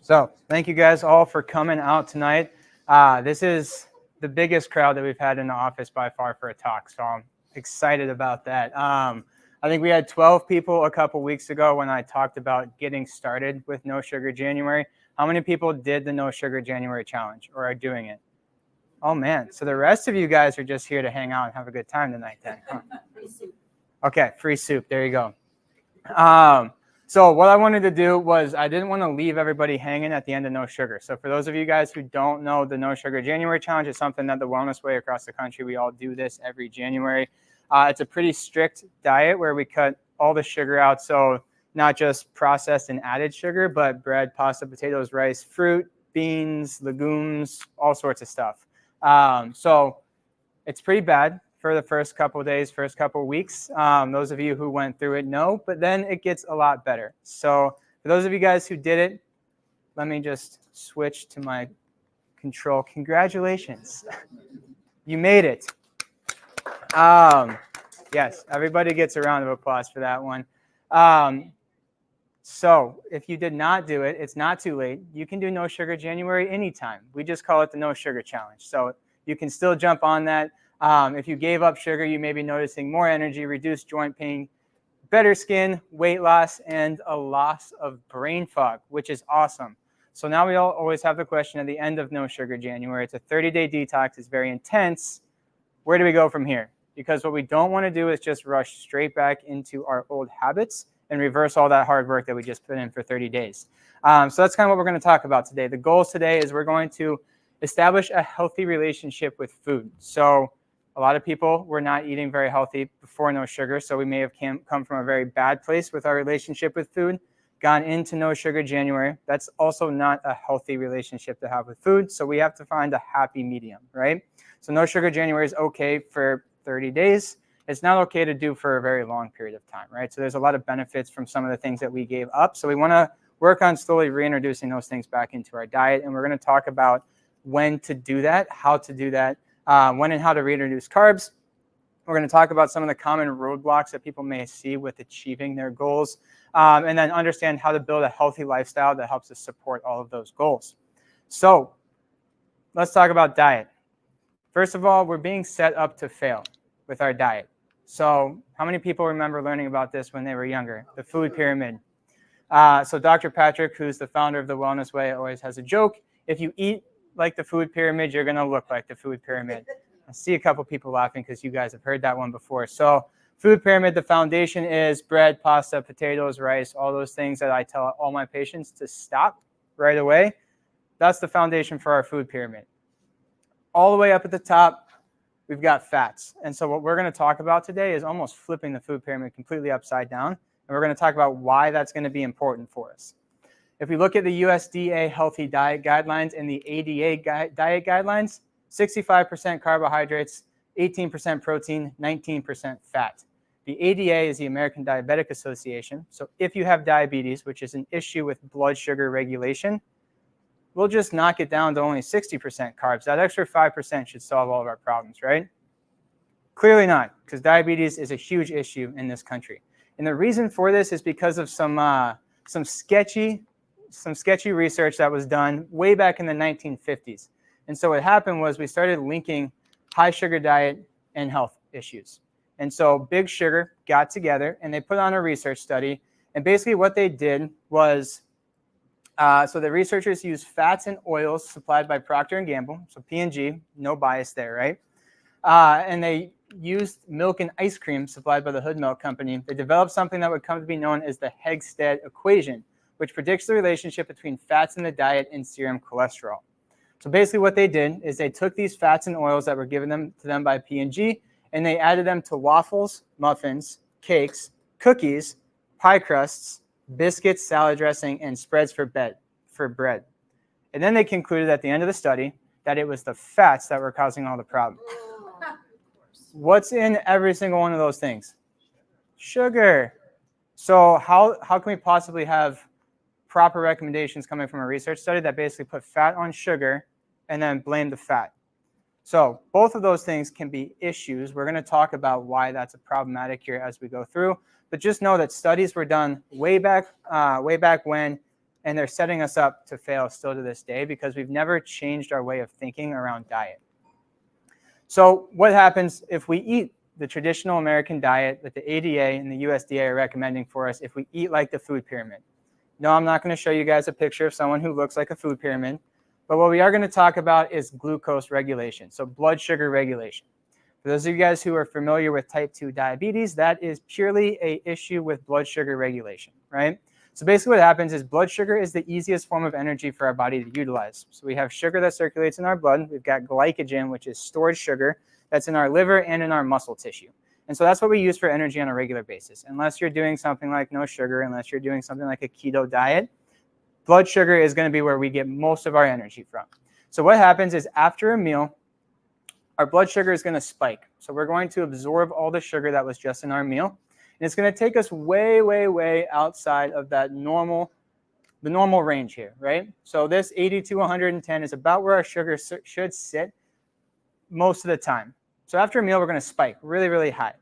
So thank you guys all for coming out tonight. This is the biggest crowd that we've had in the office by far for a talk, so I'm excited about that. I think we had 12 people a couple weeks ago when I talked about getting started with No Sugar January. How many people did the No Sugar January challenge or are doing it? Oh man, so the rest of you guys are just here to hang out and have a good time tonight then. Huh? Free soup. Okay, free soup, there you go. So what I wanted to do was I didn't want to leave everybody hanging at the end of No Sugar. So for those of you guys who don't know, the No Sugar January Challenge is something that the Wellness Way across the country, we all do this every January. It's a pretty strict diet where we cut all the sugar out. So not just processed and added sugar, but bread, pasta, potatoes, rice, fruit, beans, legumes, all sorts of stuff. So it's pretty bad for the first couple of days, first couple of weeks. Those of you who went through it know, but then it gets a lot better. So for those of you guys who did it, let me just switch to my control. Congratulations. You made it. Yes, everybody gets a round of applause for that one. So if you did not do it, it's not too late. You can do No Sugar January anytime. We just call it the No Sugar Challenge. So you can still jump on that. If you gave up sugar, you may be noticing more energy, reduced joint pain, better skin, weight loss, and a loss of brain fog, which is awesome. So now we all always have the question at the end of No Sugar January. It's a 30-day detox. It's very intense. Where do we go from here? Because what we don't want to do is just rush straight back into our old habits and reverse all that hard work that we just put in for 30 days. So that's kind of what we're going to talk about today. The goals today is we're going to establish a healthy relationship with food. So a lot of people were not eating very healthy before No Sugar, so we may have come from a very bad place with our relationship with food, gone into No Sugar January. That's also not a healthy relationship to have with food, so we have to find a happy medium, right? So No Sugar January is okay for 30 days. It's not okay to do for a very long period of time, right? So there's a lot of benefits from some of the things that we gave up. So we want to work on slowly reintroducing those things back into our diet, and we're going to talk about when to do that, how to do that, when and how to reintroduce carbs. We're going to talk about some of the common roadblocks that people may see with achieving their goals, and then understand how to build a healthy lifestyle that helps us support all of those goals. So let's talk about diet. First of all, we're being set up to fail with our diet. So how many people remember learning about this when they were younger? The food pyramid. So Dr. Patrick, who's the founder of the Wellness Way, always has a joke. If you eat like the food pyramid, you're going to look like the food pyramid. I see a couple people laughing because you guys have heard that one before. So food pyramid, the foundation is bread, pasta, potatoes, rice, all those things that I tell all my patients to stop right away. That's the foundation for our food pyramid. All the way up at the top, we've got fats. And so what we're going to talk about today is almost flipping the food pyramid completely upside down. And we're going to talk about why that's going to be important for us. If we look at the USDA Healthy Diet Guidelines and the ADA Diet Guidelines, 65% carbohydrates, 18% protein, 19% fat. The ADA is the American Diabetic Association. So if you have diabetes, which is an issue with blood sugar regulation, we'll just knock it down to only 60% carbs. That extra 5% should solve all of our problems, right? Clearly not, because diabetes is a huge issue in this country. And the reason for this is because of some sketchy research that was done way back in the 1950s. And so what happened was we started linking high sugar diet and health issues. And so Big Sugar got together and they put on a research study. And basically what they did was, so the researchers used fats and oils supplied by Procter & Gamble, so P&G, no bias there, right? And they used milk and ice cream supplied by the Hood Milk Company. They developed something that would come to be known as the Hegstad equation, which predicts the relationship between fats in the diet and serum cholesterol. So basically what they did is they took these fats and oils that were given to them by P&G, and they added them to waffles, muffins, cakes, cookies, pie crusts, biscuits, salad dressing, and spreads for bread. And then they concluded at the end of the study that it was the fats that were causing all the problems. What's in every single one of those things? Sugar. So how can we possibly have proper recommendations coming from a research study that basically put fat on sugar and then blame the fat? So both of those things can be issues. We're going to talk about why that's problematic here as we go through. But just know that studies were done way back when And they're setting us up to fail still to this day because we've never changed our way of thinking around diet. So what happens if we eat the traditional American diet that the ADA and the USDA are recommending for us if we eat like the food pyramid? No, I'm not going to show you guys a picture of someone who looks like a food pyramid, but what we are going to talk about is glucose regulation, so blood sugar regulation. For those of you guys who are familiar with type 2 diabetes, that is purely an issue with blood sugar regulation, right? So basically what happens is blood sugar is the easiest form of energy for our body to utilize. So we have sugar that circulates in our blood. We've got glycogen, which is stored sugar that's in our liver and in our muscle tissue. And so that's what we use for energy on a regular basis. Unless you're doing something like no sugar, unless you're doing something like a keto diet, blood sugar is going to be where we get most of our energy from. So what happens is after a meal, our blood sugar is going to spike. So we're going to absorb all the sugar that was just in our meal. And it's going to take us way, way, way outside of that the normal range here, right? So this 80 to 110 is about where our sugar should sit most of the time. So after a meal, we're going to spike really, really high.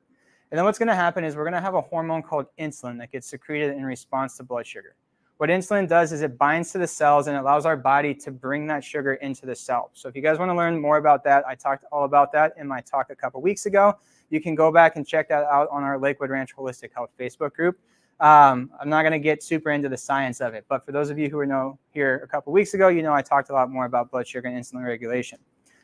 And then what's going to happen is we're going to have a hormone called insulin that gets secreted in response to blood sugar. What insulin does is it binds to the cells and allows our body to bring that sugar into the cell. So if you guys want to learn more about that, I talked all about that in my talk a couple weeks ago. You can go back and check that out on our Lakewood Ranch Holistic Health Facebook group. I'm not going to get super into the science of it, but for those of you who were here a couple weeks ago, you know I talked a lot more about blood sugar and insulin regulation.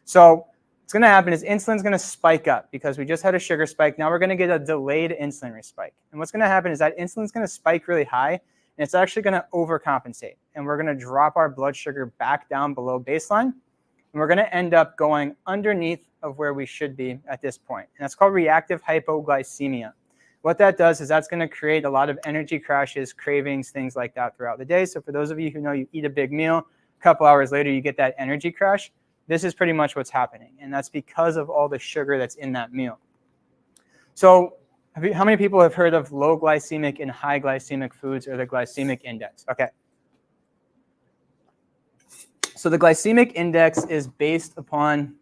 So what's going to happen is insulin's going to spike up because we just had a sugar spike. Now we're going to get a delayed insulin spike. And what's going to happen is that insulin's going to spike really high, and it's actually going to overcompensate. And we're going to drop our blood sugar back down below baseline. And we're going to end up going underneath of where we should be at this point. And that's called reactive hypoglycemia. What that does is that's going to create a lot of energy crashes, cravings, things like that throughout the day. So for those of you who know you eat a big meal, a couple hours later you get that energy crash. This is pretty much what's happening. And that's because of all the sugar that's in that meal. So how many people have heard of low glycemic and high glycemic foods, or the glycemic index? Okay. So the glycemic index is based upon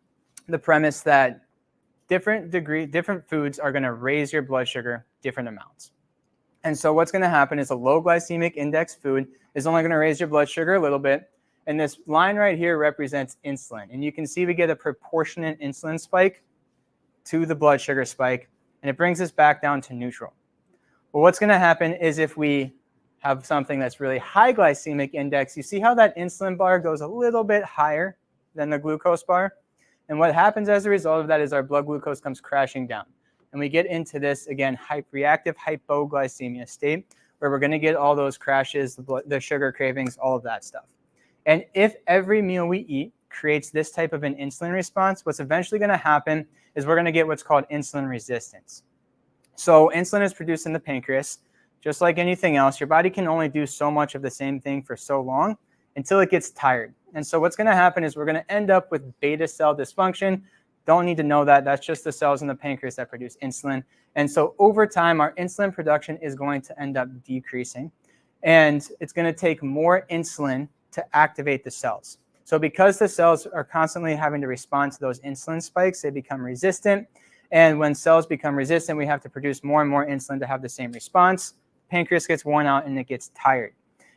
the premise that different foods are going to raise your blood sugar different amounts. And so what's going to happen is a low glycemic index food is only going to raise your blood sugar a little bit. And this line right here represents insulin. And you can see we get a proportionate insulin spike to the blood sugar spike, and it brings us back down to neutral. Well, what's going to happen is if we have something that's really high glycemic index, you see how that insulin bar goes a little bit higher than the glucose bar? And what happens as a result of that is our blood glucose comes crashing down. And we get into this, again, reactive hypoglycemia state, where we're going to get all those crashes, the sugar cravings, all of that stuff. And if every meal we eat creates this type of an insulin response, what's eventually going to happen is we're going to get what's called insulin resistance. So insulin is produced in the pancreas. Just like anything else, your body can only do so much of the same thing for so long until it gets tired. And so what's going to happen is we're going to end up with beta cell dysfunction. Don't need to know that. That's just the cells in the pancreas that produce insulin. And so over time, our insulin production is going to end up decreasing. And it's going to take more insulin to activate the cells. So because the cells are constantly having to respond to those insulin spikes, they become resistant. And when cells become resistant, we have to produce more and more insulin to have the same response. Pancreas gets worn out and it gets tired.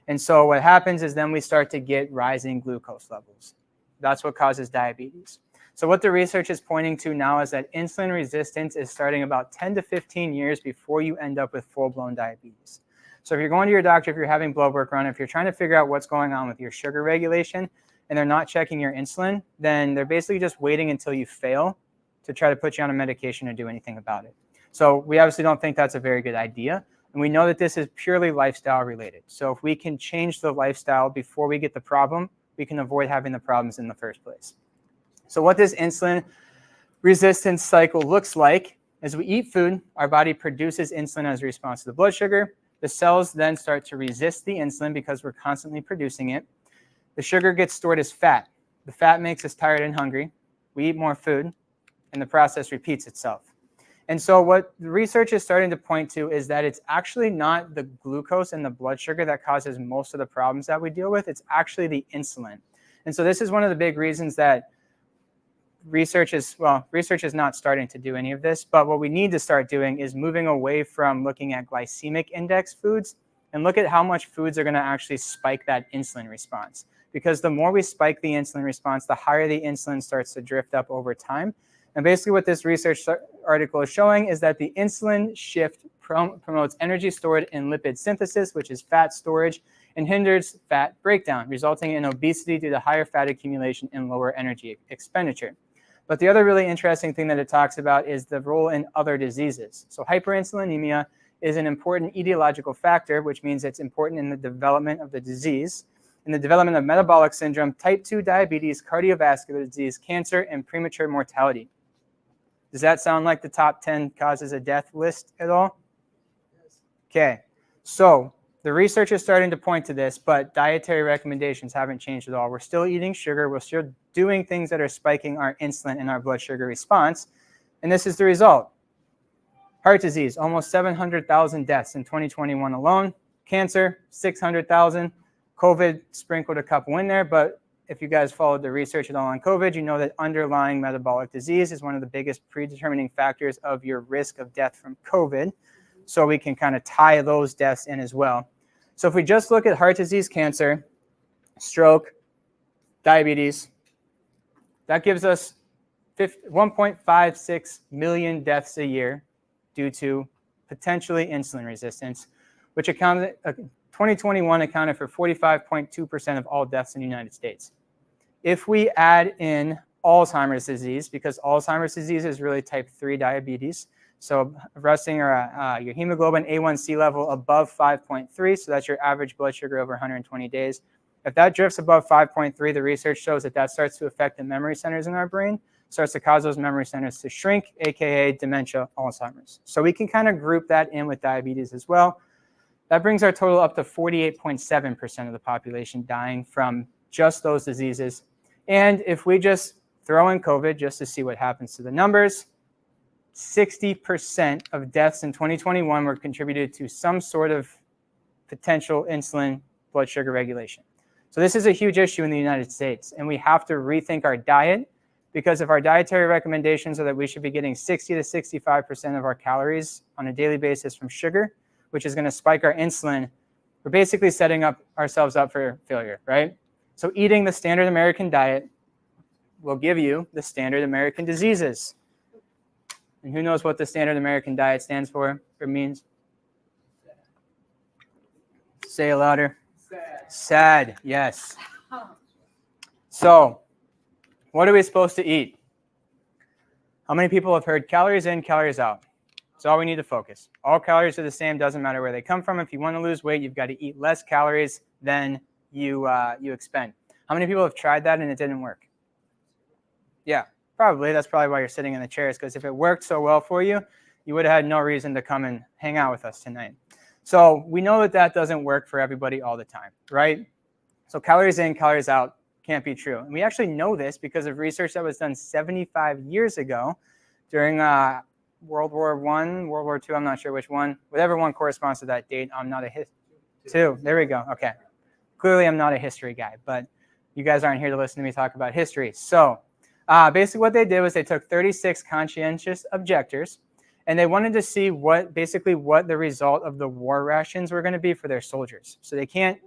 And so what happens is then we start to get rising glucose levels. That's what causes diabetes. So what the research is pointing to now is that insulin resistance is starting about 10 to 15 years before you end up with full-blown diabetes. So if you're going to your doctor, if you're having blood work run, if you're trying to figure out what's going on with your sugar regulation and they're not checking your insulin, then they're basically just waiting until you fail to try to put you on a medication or do anything about it. So we obviously don't think that's a very good idea. And we know that this is purely lifestyle related. So if we can change the lifestyle before we get the problem, we can avoid having the problems in the first place. So what this insulin resistance cycle looks like is we eat food, our body produces insulin as a response to the blood sugar. The cells then start to resist the insulin because we're constantly producing it. The sugar gets stored as fat. The fat makes us tired and hungry. We eat more food, and the process repeats itself. And so what the research is starting to point to is that it's actually not the glucose and the blood sugar that causes most of the problems that we deal with. It's actually the insulin. And so this is one of the big reasons that research is not starting to do any of this, but what we need to start doing is moving away from looking at glycemic index foods and look at how much foods are going to actually spike that insulin response. Because the more we spike the insulin response, the higher the insulin starts to drift up over time. And basically what this research article is showing is that the insulin shift promotes energy stored in lipid synthesis, which is fat storage, and hinders fat breakdown, resulting in obesity due to higher fat accumulation and lower energy expenditure. But the other really interesting thing that it talks about is the role in other diseases. So hyperinsulinemia is an important etiological factor, which means it's important in the development of the disease, in the development of metabolic syndrome, type 2 diabetes, cardiovascular disease, cancer, and premature mortality. Does that sound like the top 10 causes of death list at all? Okay, so the research is starting to point to this, but dietary recommendations haven't changed at all. We're still eating sugar. We're still doing things that are spiking our insulin and our blood sugar response. And this is the result. Heart disease, almost 700,000 deaths in 2021 alone. Cancer, 600,000. COVID sprinkled a couple in there, but if you guys followed the research at all on COVID, you know that underlying metabolic disease is one of the biggest predetermining factors of your risk of death from COVID. So we can kind of tie those deaths in as well. So if we just look at heart disease, cancer, stroke, diabetes, that gives us 1.56 million deaths a year due to potentially insulin resistance, which 2021 accounted for 45.2% of all deaths in the United States. If we add in Alzheimer's disease, because Alzheimer's disease is really type 3 diabetes, so resting your hemoglobin A1C level above 5.3, so that's your average blood sugar over 120 days. If that drifts above 5.3, the research shows that that starts to affect the memory centers in our brain, starts to cause those memory centers to shrink, aka dementia, Alzheimer's. So we can kind of group that in with diabetes as well. That brings our total up to 48.7% of the population dying from just those diseases. And if we just throw in COVID just to see what happens to the numbers, 60% of deaths in 2021 were contributed to some sort of potential insulin blood sugar regulation. So this is a huge issue in the United States, and we have to rethink our diet, because if our dietary recommendations are that we should be getting 60 to 65% of our calories on a daily basis from sugar, which is going to spike our insulin, we're basically setting ourselves up for failure, right? So eating the standard American diet will give you the standard American diseases. And who knows what the standard American diet stands for or means? Say it louder. Sad, yes. So, what are we supposed to eat? How many people have heard calories in, calories out? That's all we need to focus. All calories are the same, doesn't matter where they come from. If you want to lose weight, you've got to eat less calories than you expend. How many people have tried that and it didn't work? Yeah, probably. That's probably why you're sitting in the chairs, because if it worked so well for you, you would have had no reason to come and hang out with us tonight. So we know that that doesn't work for everybody all the time, right? So calories in, calories out can't be true. And we actually know this because of research that was done 75 years ago during World War I, World War II, I'm not sure which one. Whatever one corresponds to that date, I'm not a two. There we go. Okay. Clearly, I'm not a history guy, but you guys aren't here to listen to me talk about history. So basically what they did was they took 36 conscientious objectors, and they wanted to see what the result of the war rations were going to be for their soldiers. So they can't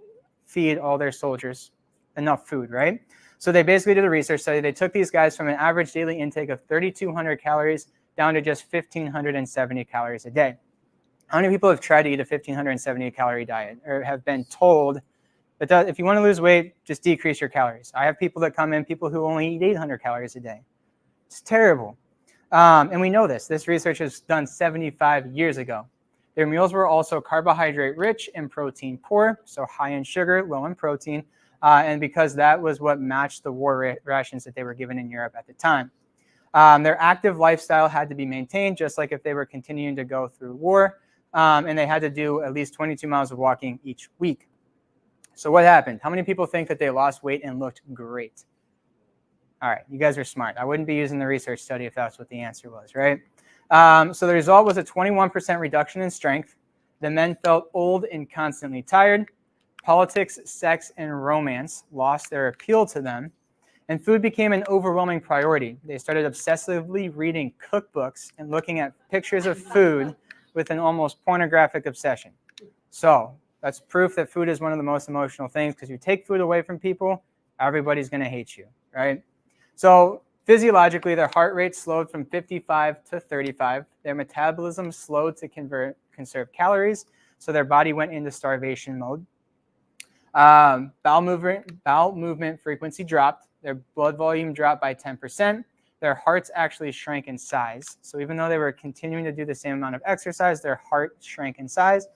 feed all their soldiers enough food, right? So they basically did a research study. They took these guys from an average daily intake of 3,200 calories down to just 1,570 calories a day. How many people have tried to eat a 1,570 calorie diet or have been told that if you want to lose weight, just decrease your calories? I have people that come in, people who only eat 800 calories a day. It's terrible. And we know this. This research was done 75 years ago. Their meals were also carbohydrate rich and protein poor, so high in sugar, low in protein, and because that was what matched the war rations that they were given in Europe at the time. Their active lifestyle had to be maintained, just like if they were continuing to go through war, and they had to do at least 22 miles of walking each week. So what happened? How many people think that they lost weight and looked great? All right, you guys are smart. I wouldn't be using the research study if that's what the answer was, right? So the result was a 21% reduction in strength. The men felt old and constantly tired. Politics, sex, and romance lost their appeal to them. And food became an overwhelming priority. They started obsessively reading cookbooks and looking at pictures of food with an almost pornographic obsession. So That's proof that food is one of the most emotional things, because you take food away from people, everybody's going to hate you, right? So physiologically, their heart rate slowed from 55 to 35. Their metabolism slowed to conserve calories, so their body went into starvation mode. Bowel movement frequency dropped. Their blood volume dropped by 10%. Their hearts actually shrank in size. So even though they were continuing to do the same amount of exercise, their heart shrank in size.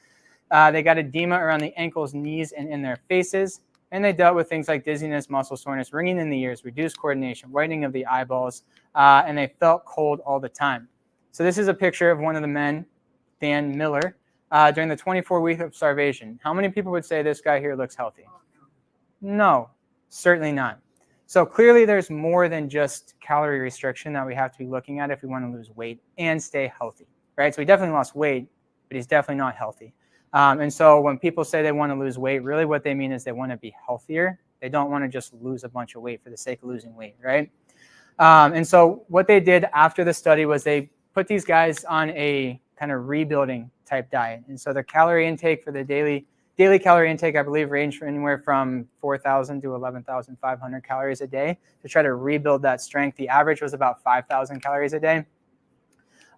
They got edema around the ankles, knees, and in their faces. And they dealt with things like dizziness, muscle soreness, ringing in the ears, reduced coordination, whitening of the eyeballs, and they felt cold all the time. So this is a picture of one of the men, Dan Miller, during the 24-week of starvation. How many people would say this guy here looks healthy? No, certainly not. So clearly there's more than just calorie restriction that we have to be looking at if we want to lose weight and stay healthy, right? So he definitely lost weight, but he's definitely not healthy. And so when people say they want to lose weight, really what they mean is they want to be healthier. They don't want to just lose a bunch of weight for the sake of losing weight, right? And so what they did after the study was they put these guys on a kind of rebuilding type diet. And so their calorie intake for the daily calorie intake, I believe, ranged from anywhere from 4,000 to 11,500 calories a day to try to rebuild that strength. The average was about 5,000 calories a day.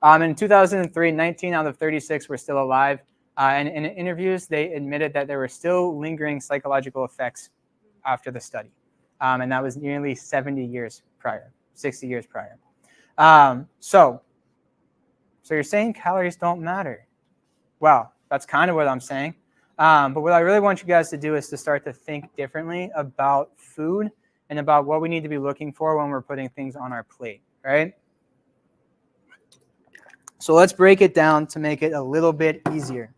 In 2003, 19 out of 36 were still alive. And in interviews, they admitted that there were still lingering psychological effects after the study. And that was nearly 70 years prior, 60 years prior. So you're saying calories don't matter? Well, that's kind of what I'm saying. But what I really want you guys to do is to start to think differently about food and about what we need to be looking for when we're putting things on our plate, right? So let's break it down to make it a little bit easier.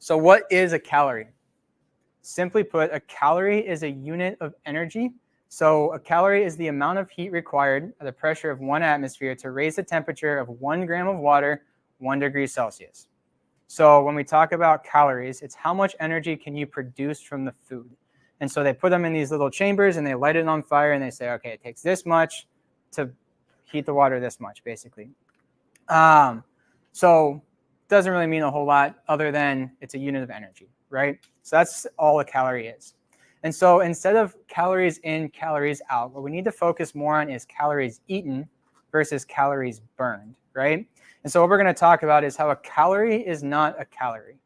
So what is a calorie? Simply put, a calorie is a unit of energy. So a calorie is the amount of heat required at the pressure of 1 atmosphere to raise the temperature of 1 gram of water 1 degree Celsius. So when we talk about calories, it's how much energy can you produce from the food. And so they put them in these little chambers and they light it on fire and they say, okay, it takes this much to heat the water this much, basically. So it doesn't really mean a whole lot other than it's a unit of energy, right? So that's all a calorie is. And so instead of calories in, calories out, what we need to focus more on is calories eaten versus calories burned, right? And so what we're going to talk about is how a calorie is not a calorie,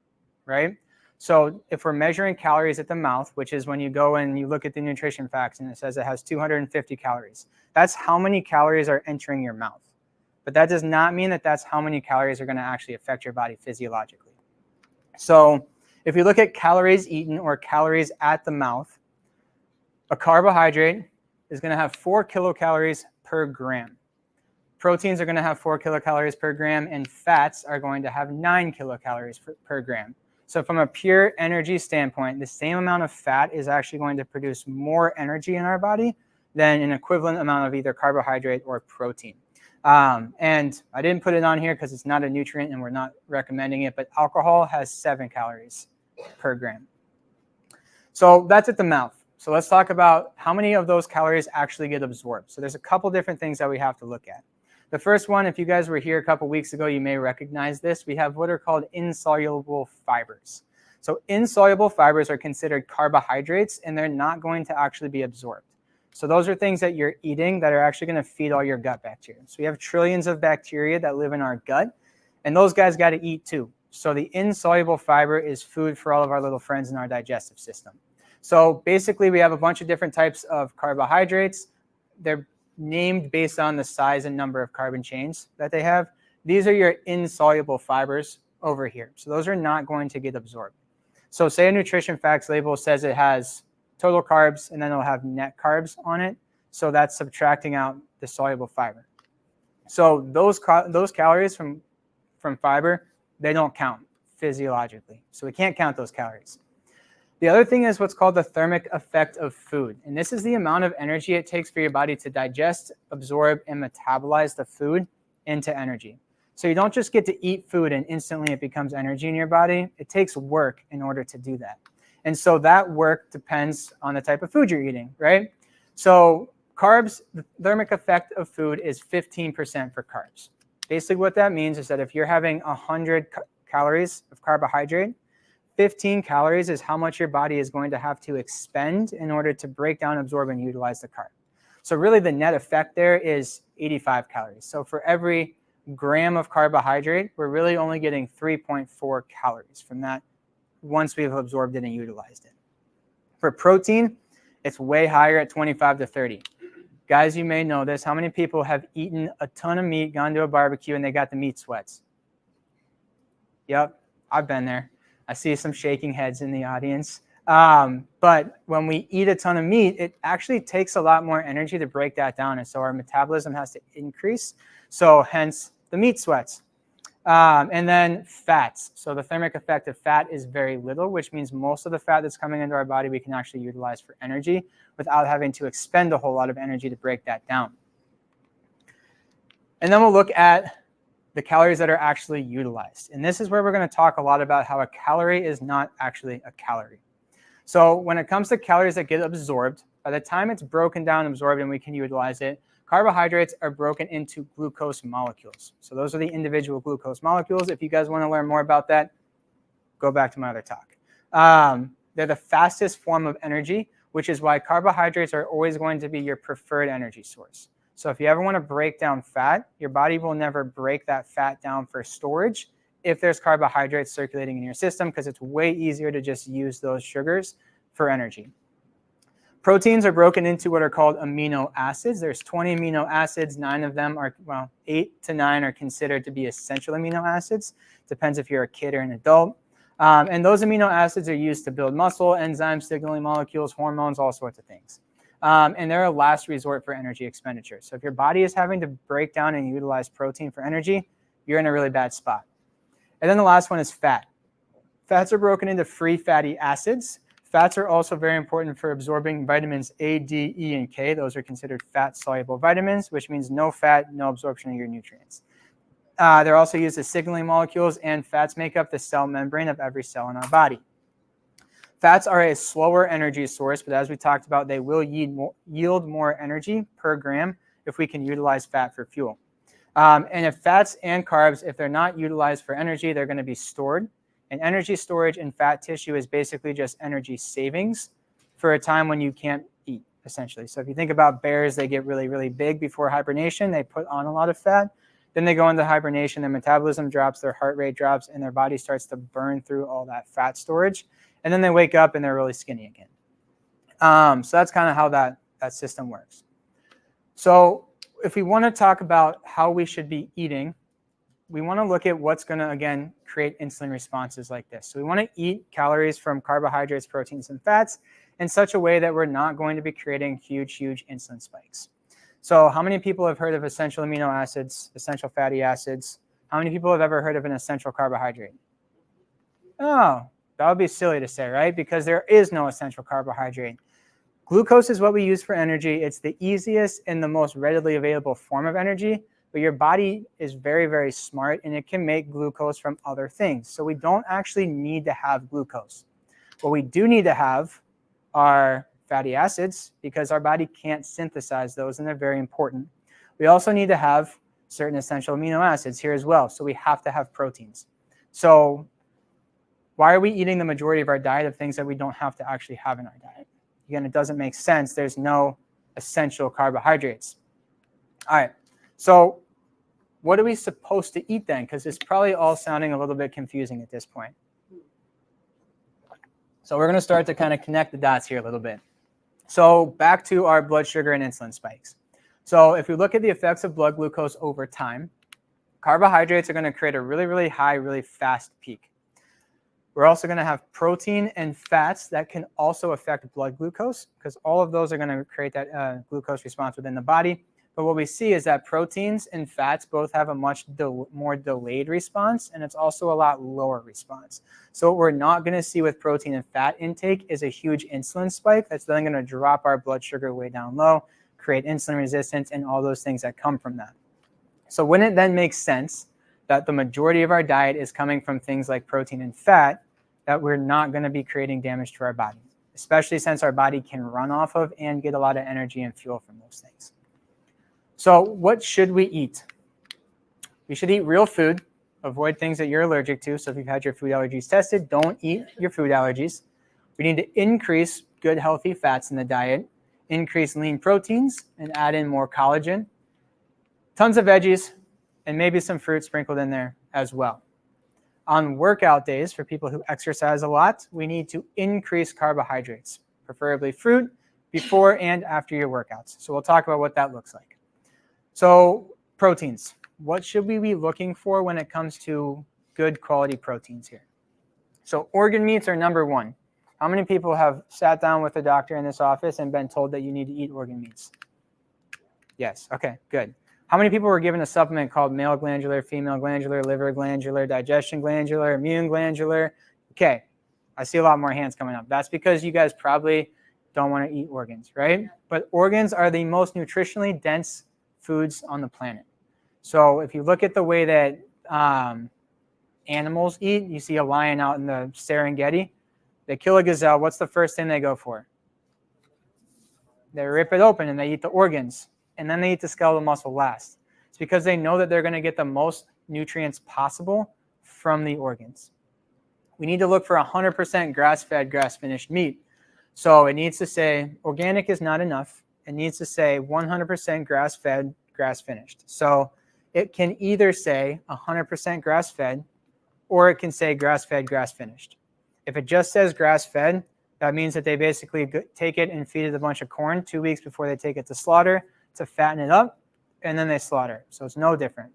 right? So if we're measuring calories at the mouth, which is when you go and you look at the nutrition facts and it says it has 250 calories, that's how many calories are entering your mouth. But that does not mean that that's how many calories are going to actually affect your body physiologically. So if you look at calories eaten or calories at the mouth, a carbohydrate is going to have 4 kilocalories per gram. Proteins are going to have 4 kilocalories per gram, and fats are going to have 9 kilocalories per gram. So from a pure energy standpoint, the same amount of fat is actually going to produce more energy in our body than an equivalent amount of either carbohydrate or protein. And I didn't put it on here because it's not a nutrient and we're not recommending it, but alcohol has 7 calories per gram. So that's at the mouth. So let's talk about how many of those calories actually get absorbed. So there's a couple different things that we have to look at. The first one, if you guys were here a couple weeks ago, you may recognize this. We have what are called insoluble fibers. So insoluble fibers are considered carbohydrates, and they're not going to actually be absorbed. So those are things that you're eating that are actually going to feed all your gut bacteria. So we have trillions of bacteria that live in our gut, and those guys got to eat too. So the insoluble fiber is food for all of our little friends in our digestive system. So basically, we have a bunch of different types of carbohydrates. They're named based on the size and number of carbon chains that they have. These are your insoluble fibers over here. So those are not going to get absorbed. So say a nutrition facts label says it has total carbs, and then it'll have net carbs on it. So that's subtracting out the soluble fiber. So those calories from fiber, they don't count physiologically. So we can't count those calories. The other thing is what's called the thermic effect of food. And this is the amount of energy it takes for your body to digest, absorb, and metabolize the food into energy. So you don't just get to eat food and instantly it becomes energy in your body. It takes work in order to do that. And so that work depends on the type of food you're eating, right? So carbs, the thermic effect of food is 15% for carbs. Basically what that means is that if you're having 100 calories of carbohydrate, 15 calories is how much your body is going to have to expend in order to break down, absorb, and utilize the carb. So really the net effect there is 85 calories. So for every gram of carbohydrate, we're really only getting 3.4 calories from that once we've absorbed it and utilized it. For protein, it's way higher at 25 to 30. Guys, you may know this. How many people have eaten a ton of meat, gone to a barbecue, and they got the meat sweats? Yep, I've been there. I see some shaking heads in the audience. But when we eat a ton of meat, it actually takes a lot more energy to break that down. And so our metabolism has to increase. So hence the meat sweats. And then fats. So the thermic effect of fat is very little, which means most of the fat that's coming into our body we can actually utilize for energy without having to expend a whole lot of energy to break that down. And then we'll look at the calories that are actually utilized. And this is where we're going to talk a lot about how a calorie is not actually a calorie. So when it comes to calories that get absorbed, by the time it's broken down, absorbed, and we can utilize it, carbohydrates are broken into glucose molecules. So those are the individual glucose molecules. If you guys want to learn more about that, go back to my other talk. They're the fastest form of energy, which is why carbohydrates are always going to be your preferred energy source. So if you ever want to break down fat, your body will never break that fat down for storage if there's carbohydrates circulating in your system, because it's way easier to just use those sugars for energy. Proteins are broken into what are called amino acids. There's 20 amino acids. 9 of them are, well, 8 to 9 are considered to be essential amino acids. Depends if you're a kid or an adult. And those amino acids are used to build muscle, enzymes, signaling molecules, hormones, all sorts of things. And they're a last resort for energy expenditure. So if your body is having to break down and utilize protein for energy, you're in a really bad spot. And then the last one is fat. Fats are broken into free fatty acids. Fats are also very important for absorbing vitamins A, D, E, and K. Those are considered fat-soluble vitamins, which means no fat, no absorption of your nutrients. They're also used as signaling molecules, and fats make up the cell membrane of every cell in our body. Fats are a slower energy source, but as we talked about, they will yield more energy per gram if we can utilize fat for fuel. And if fats and carbs, if they're not utilized for energy, they're going to be stored. And energy storage in fat tissue is basically just energy savings for a time when you can't eat, essentially. So if you think about bears, they get really, really big before hibernation. They put on a lot of fat. Then they go into hibernation, their metabolism drops, their heart rate drops, and their body starts to burn through all that fat storage. And then they wake up and they're really skinny again. So that's kind of how that system works. So if we want to talk about how we should be eating, we want to look at what's going to, again, create insulin responses like this. So we want to eat calories from carbohydrates, proteins, and fats in such a way that we're not going to be creating huge, huge insulin spikes. So how many people have heard of essential amino acids, essential fatty acids? How many people have ever heard of an essential carbohydrate? Oh, that would be silly to say, right? Because there is no essential carbohydrate. Glucose is what we use for energy. It's the easiest and the most readily available form of energy, but your body is very, very smart and it can make glucose from other things. So we don't actually need to have glucose. What we do need to have are fatty acids because our body can't synthesize those and they're very important. We also need to have certain essential amino acids here as well. So we have to have proteins. So why are we eating the majority of our diet of things that we don't have to actually have in our diet? Again, it doesn't make sense. There's no essential carbohydrates. All right. So what are we supposed to eat then? Because it's probably all sounding a little bit confusing at this point. So we're going to start to kind of connect the dots here a little bit. So back to our blood sugar and insulin spikes. So if we look at the effects of blood glucose over time, carbohydrates are going to create a really, really high, really fast peak. We're also going to have protein and fats that can also affect blood glucose because all of those are going to create that glucose response within the body. But what we see is that proteins and fats both have a much more delayed response, and it's also a lot lower response. So what we're not going to see with protein and fat intake is a huge insulin spike that's then going to drop our blood sugar way down low, create insulin resistance, and all those things that come from that. So wouldn't it then make sense that the majority of our diet is coming from things like protein and fat, that we're not going to be creating damage to our body, especially since our body can run off of and get a lot of energy and fuel from those things. So what should we eat? We should eat real food. Avoid things that you're allergic to. So if you've had your food allergies tested, don't eat your food allergies. We need to increase good, healthy fats in the diet, increase lean proteins, and add in more collagen. Tons of veggies, and maybe some fruit sprinkled in there as well. On workout days, for people who exercise a lot, we need to increase carbohydrates, preferably fruit, before and after your workouts. So we'll talk about what that looks like. So proteins. What should we be looking for when it comes to good quality proteins here? So organ meats are number one. How many people have sat down with a doctor in this office and been told that you need to eat organ meats? Yes, okay, good. How many people were given a supplement called male glandular, female glandular, liver glandular, digestion glandular, immune glandular? Okay, I see a lot more hands coming up. That's because you guys probably don't want to eat organs, right? But organs are the most nutritionally dense foods on the planet. So if you look at the way that animals eat, you see a lion out in the Serengeti, they kill a gazelle, what's the first thing they go for? They rip it open and they eat the organs, and then they eat the skeletal muscle last. It's because they know that they're going to get the most nutrients possible from the organs. We need to look for 100% grass-fed, grass-finished meat. So it needs to say organic is not enough. It needs to say 100% grass-fed, grass-finished. So it can either say 100% grass-fed, or it can say grass-fed, grass-finished. If it just says grass-fed, that means that they basically take it and feed it a bunch of corn 2 weeks before they take it to slaughter to fatten it up, and then they slaughter. So it's no different.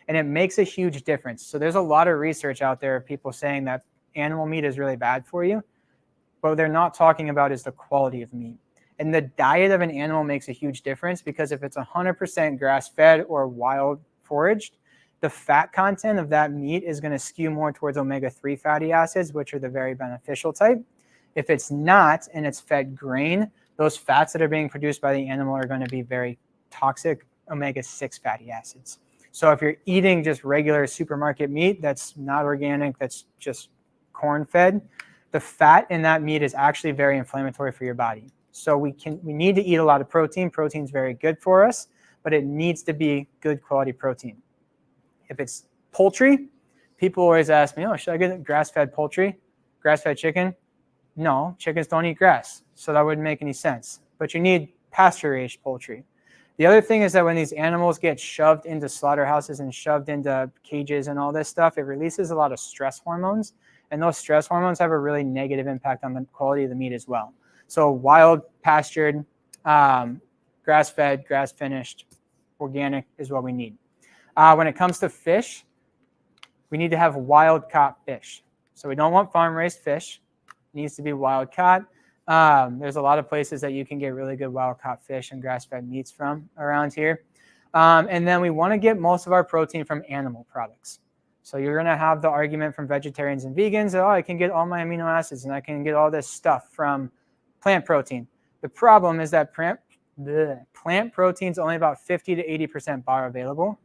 And it makes a huge difference. So there's a lot of research out there of people saying that animal meat is really bad for you. But what they're not talking about is the quality of meat. And the diet of an animal makes a huge difference, because if it's 100% grass-fed or wild foraged, the fat content of that meat is going to skew more towards omega-3 fatty acids, which are the very beneficial type. If it's not, and it's fed grain, those fats that are being produced by the animal are going to be very toxic omega-6 fatty acids. So if you're eating just regular supermarket meat that's not organic, that's just corn-fed, the fat in that meat is actually very inflammatory for your body. So we need to eat a lot of protein. Protein's very good for us, but it needs to be good quality protein. If it's poultry, people always ask me, oh, should I get grass-fed poultry, grass-fed chicken? No, chickens don't eat grass, so that wouldn't make any sense. But you need pasture-raised poultry. The other thing is that when these animals get shoved into slaughterhouses and shoved into cages and all this stuff, it releases a lot of stress hormones, and those stress hormones have a really negative impact on the quality of the meat as well. So wild, pastured, grass-fed, grass-finished, organic is what we need. When it comes to fish, we need to have wild-caught fish. So we don't want farm-raised fish. It needs to be wild-caught. There's a lot of places that you can get really good wild-caught fish and grass-fed meats from around here. And then we want to get most of our protein from animal products. So you're going to have the argument from vegetarians and vegans, oh, I can get all my amino acids and I can get all this stuff from plant protein. The problem is that plant protein is only about 50 to 80% bioavailable.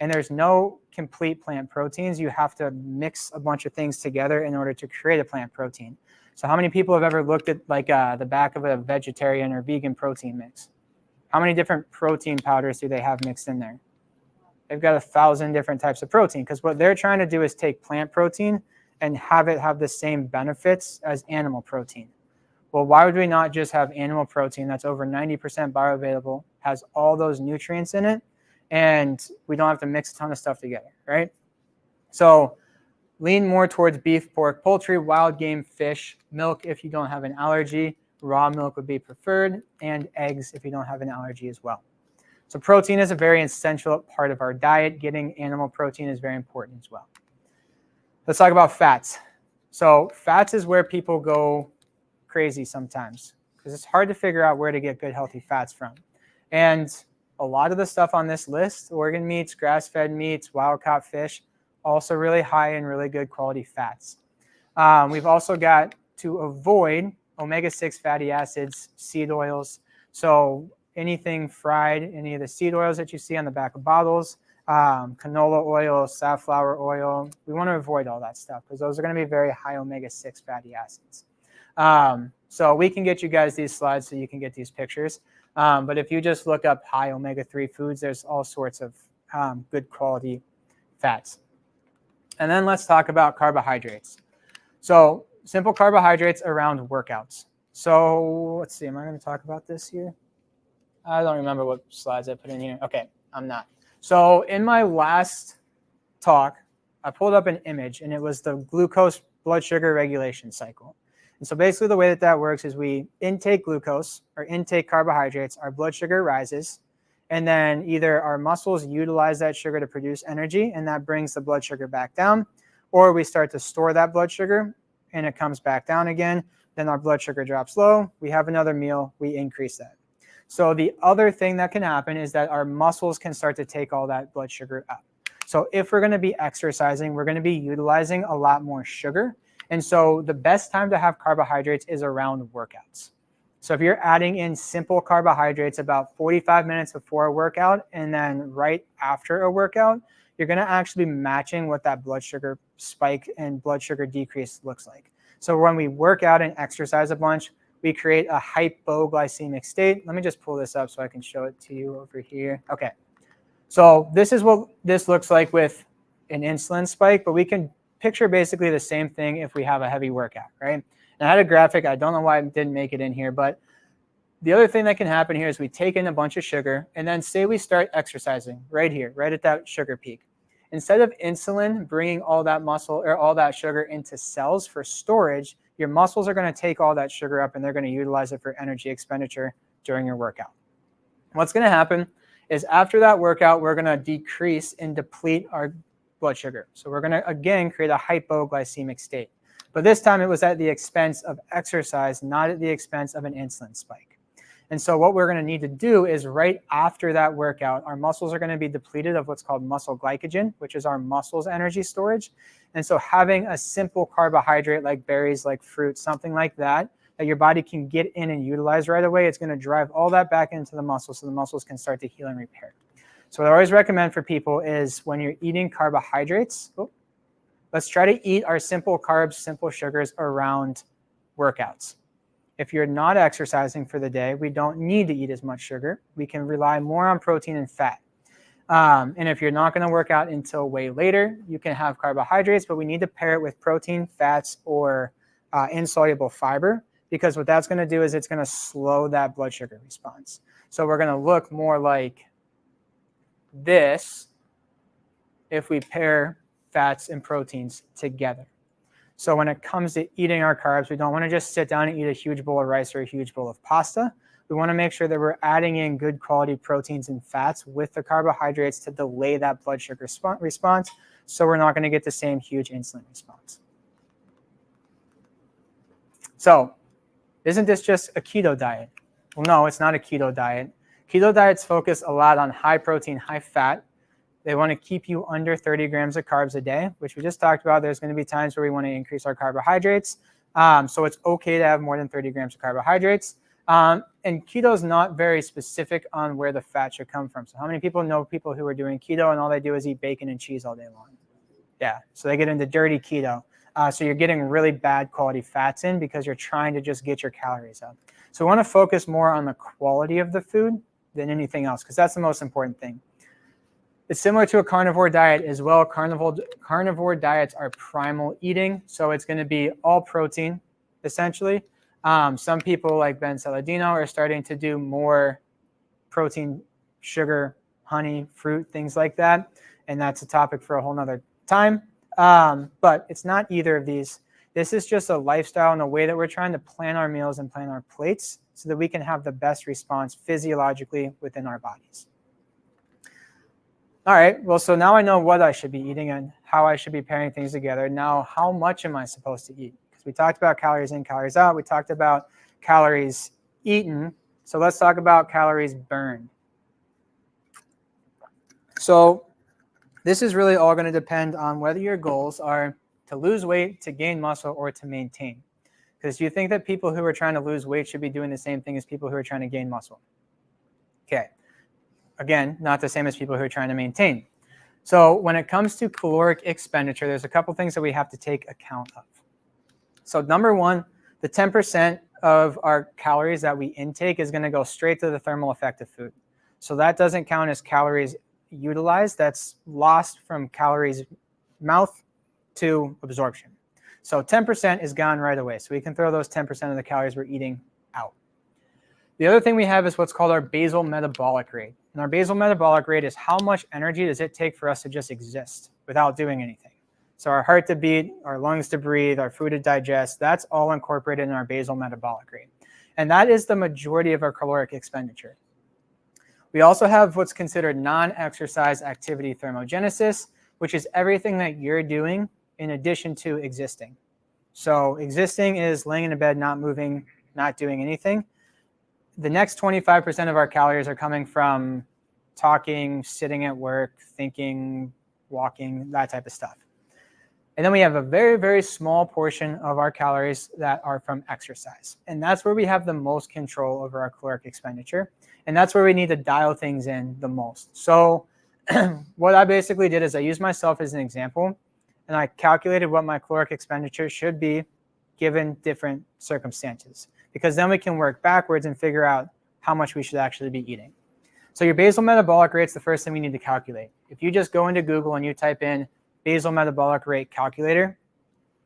And there's no complete plant proteins. You have to mix a bunch of things together in order to create a plant protein. So how many people have ever looked at like the back of a vegetarian or vegan protein mix? How many different protein powders do they have mixed in there? They've got 1,000 different types of protein, because what they're trying to do is take plant protein and have it have the same benefits as animal protein. Well, why would we not just have animal protein that's over 90% bioavailable, has all those nutrients in it, and we don't have to mix a ton of stuff together, right? So lean more towards beef, pork, poultry, wild game, fish, milk if you don't have an allergy. Raw milk would be preferred, and eggs if you don't have an allergy as well. So protein is a very essential part of our diet. Getting animal protein is very important as well. Let's talk about fats. So fats is where people go crazy sometimes, because it's hard to figure out where to get good, healthy fats from. And a lot of the stuff on this list, organ meats, grass-fed meats, wild-caught fish, also really high in really good quality fats. We've also got to avoid omega-6 fatty acids, seed oils. So anything fried, any of the seed oils that you see on the back of bottles, canola oil, safflower oil, we want to avoid all that stuff, because those are going to be very high omega-6 fatty acids. So we can get you guys these slides so you can get these pictures. But if you just look up high omega-3 foods, there's all sorts of good quality fats. And then let's talk about carbohydrates. So simple carbohydrates around workouts. So let's see, am I going to talk about this here? I don't remember what slides I put in here. Okay, I'm not. So in my last talk, I pulled up an image, and it was the glucose blood sugar regulation cycle. And so basically the way that that works is we intake glucose or intake carbohydrates, our blood sugar rises, and then either our muscles utilize that sugar to produce energy, and that brings the blood sugar back down, or we start to store that blood sugar, and it comes back down again. Then our blood sugar drops low, we have another meal, we increase that. So the other thing that can happen is that our muscles can start to take all that blood sugar up. So if we're going to be exercising, we're going to be utilizing a lot more sugar. And so the best time to have carbohydrates is around workouts. So if you're adding in simple carbohydrates about 45 minutes before a workout and then right after a workout, you're going to actually be matching what that blood sugar spike and blood sugar decrease looks like. So when we work out and exercise a bunch, we create a hypoglycemic state. Let me just pull this up so I can show it to you over here. Okay. So this is what this looks like with an insulin spike, but we can picture basically the same thing if we have a heavy workout, right? And I had a graphic. I don't know why I didn't make it in here, but the other thing that can happen here is we take in a bunch of sugar, and then say we start exercising right here, right at that sugar peak. Instead of insulin bringing all that muscle or all that sugar into cells for storage, your muscles are going to take all that sugar up, and they're going to utilize it for energy expenditure during your workout. What's going to happen is after that workout, we're going to decrease and deplete our blood sugar. So we're going to, again, create a hypoglycemic state. But this time it was at the expense of exercise, not at the expense of an insulin spike. And so what we're going to need to do is right after that workout, our muscles are going to be depleted of what's called muscle glycogen, which is our muscles' energy storage. And so having a simple carbohydrate like berries, like fruit, something like that, that your body can get in and utilize right away, it's going to drive all that back into the muscles so the muscles can start to heal and repair. So what I always recommend for people is when you're eating carbohydrates, let's try to eat our simple carbs, simple sugars around workouts. If you're not exercising for the day, we don't need to eat as much sugar. We can rely more on protein and fat. And if you're not going to work out until way later, you can have carbohydrates, but we need to pair it with protein, fats, or insoluble fiber, because what that's going to do is it's going to slow that blood sugar response. So we're going to look more like this if we pair fats and proteins together. So when it comes to eating our carbs, we don't want to just sit down and eat a huge bowl of rice or a huge bowl of pasta. We want to make sure that we're adding in good quality proteins and fats with the carbohydrates to delay that blood sugar response, so we're not going to get the same huge insulin response. So isn't this just a keto diet? Well, no, it's not a keto diet. Keto diets focus a lot on high protein, high fat. They want to keep you under 30 grams of carbs a day, which we just talked about. There's going to be times where we want to increase our carbohydrates. So it's okay to have more than 30 grams of carbohydrates. And keto is not very specific on where the fat should come from. So how many people know people who are doing keto and all they do is eat bacon and cheese all day long? Yeah, so they get into dirty keto. So you're getting really bad quality fats in because you're trying to just get your calories up. So we want to focus more on the quality of the food than anything else, because that's the most important thing. It's similar to a carnivore diet as well. Carnivore diets are primal eating, so it's going to be all protein, essentially. Some people like Ben Saladino are starting to do more protein, sugar, honey, fruit, things like that, and that's a topic for a whole nother time. But it's not either of these. This is just a lifestyle and a way that we're trying to plan our meals and plan our plates so that we can have the best response physiologically within our bodies. All right, well, so now I know what I should be eating and how I should be pairing things together. Now, how much am I supposed to eat? Because we talked about calories in, calories out. We talked about calories eaten. So let's talk about calories burned. So this is really all going to depend on whether your goals are to lose weight, to gain muscle, or to maintain. Because you think that people who are trying to lose weight should be doing the same thing as people who are trying to gain muscle. Okay. Again, not the same as people who are trying to maintain. So when it comes to caloric expenditure, there's a couple things that we have to take account of. So number one, the 10% of our calories that we intake is going to go straight to the thermal effect of food. So that doesn't count as calories utilized. That's lost from calories mouth, to absorption. So 10% is gone right away. So we can throw those 10% of the calories we're eating out. The other thing we have is what's called our basal metabolic rate. And our basal metabolic rate is how much energy does it take for us to just exist without doing anything. So our heart to beat, our lungs to breathe, our food to digest, that's all incorporated in our basal metabolic rate. And that is the majority of our caloric expenditure. We also have what's considered non-exercise activity thermogenesis, which is everything that you're doing in addition to existing. So existing is laying in a bed, not moving, not doing anything. The next 25% of our calories are coming from talking, sitting at work, thinking, walking, that type of stuff. And then we have a very, very small portion of our calories that are from exercise. And that's where we have the most control over our caloric expenditure. And that's where we need to dial things in the most. So what I basically did is I used myself as an example, and I calculated what my caloric expenditure should be given different circumstances, because then we can work backwards and figure out how much we should actually be eating. So your basal metabolic rate is the first thing we need to calculate. If you just go into Google and you type in basal metabolic rate calculator,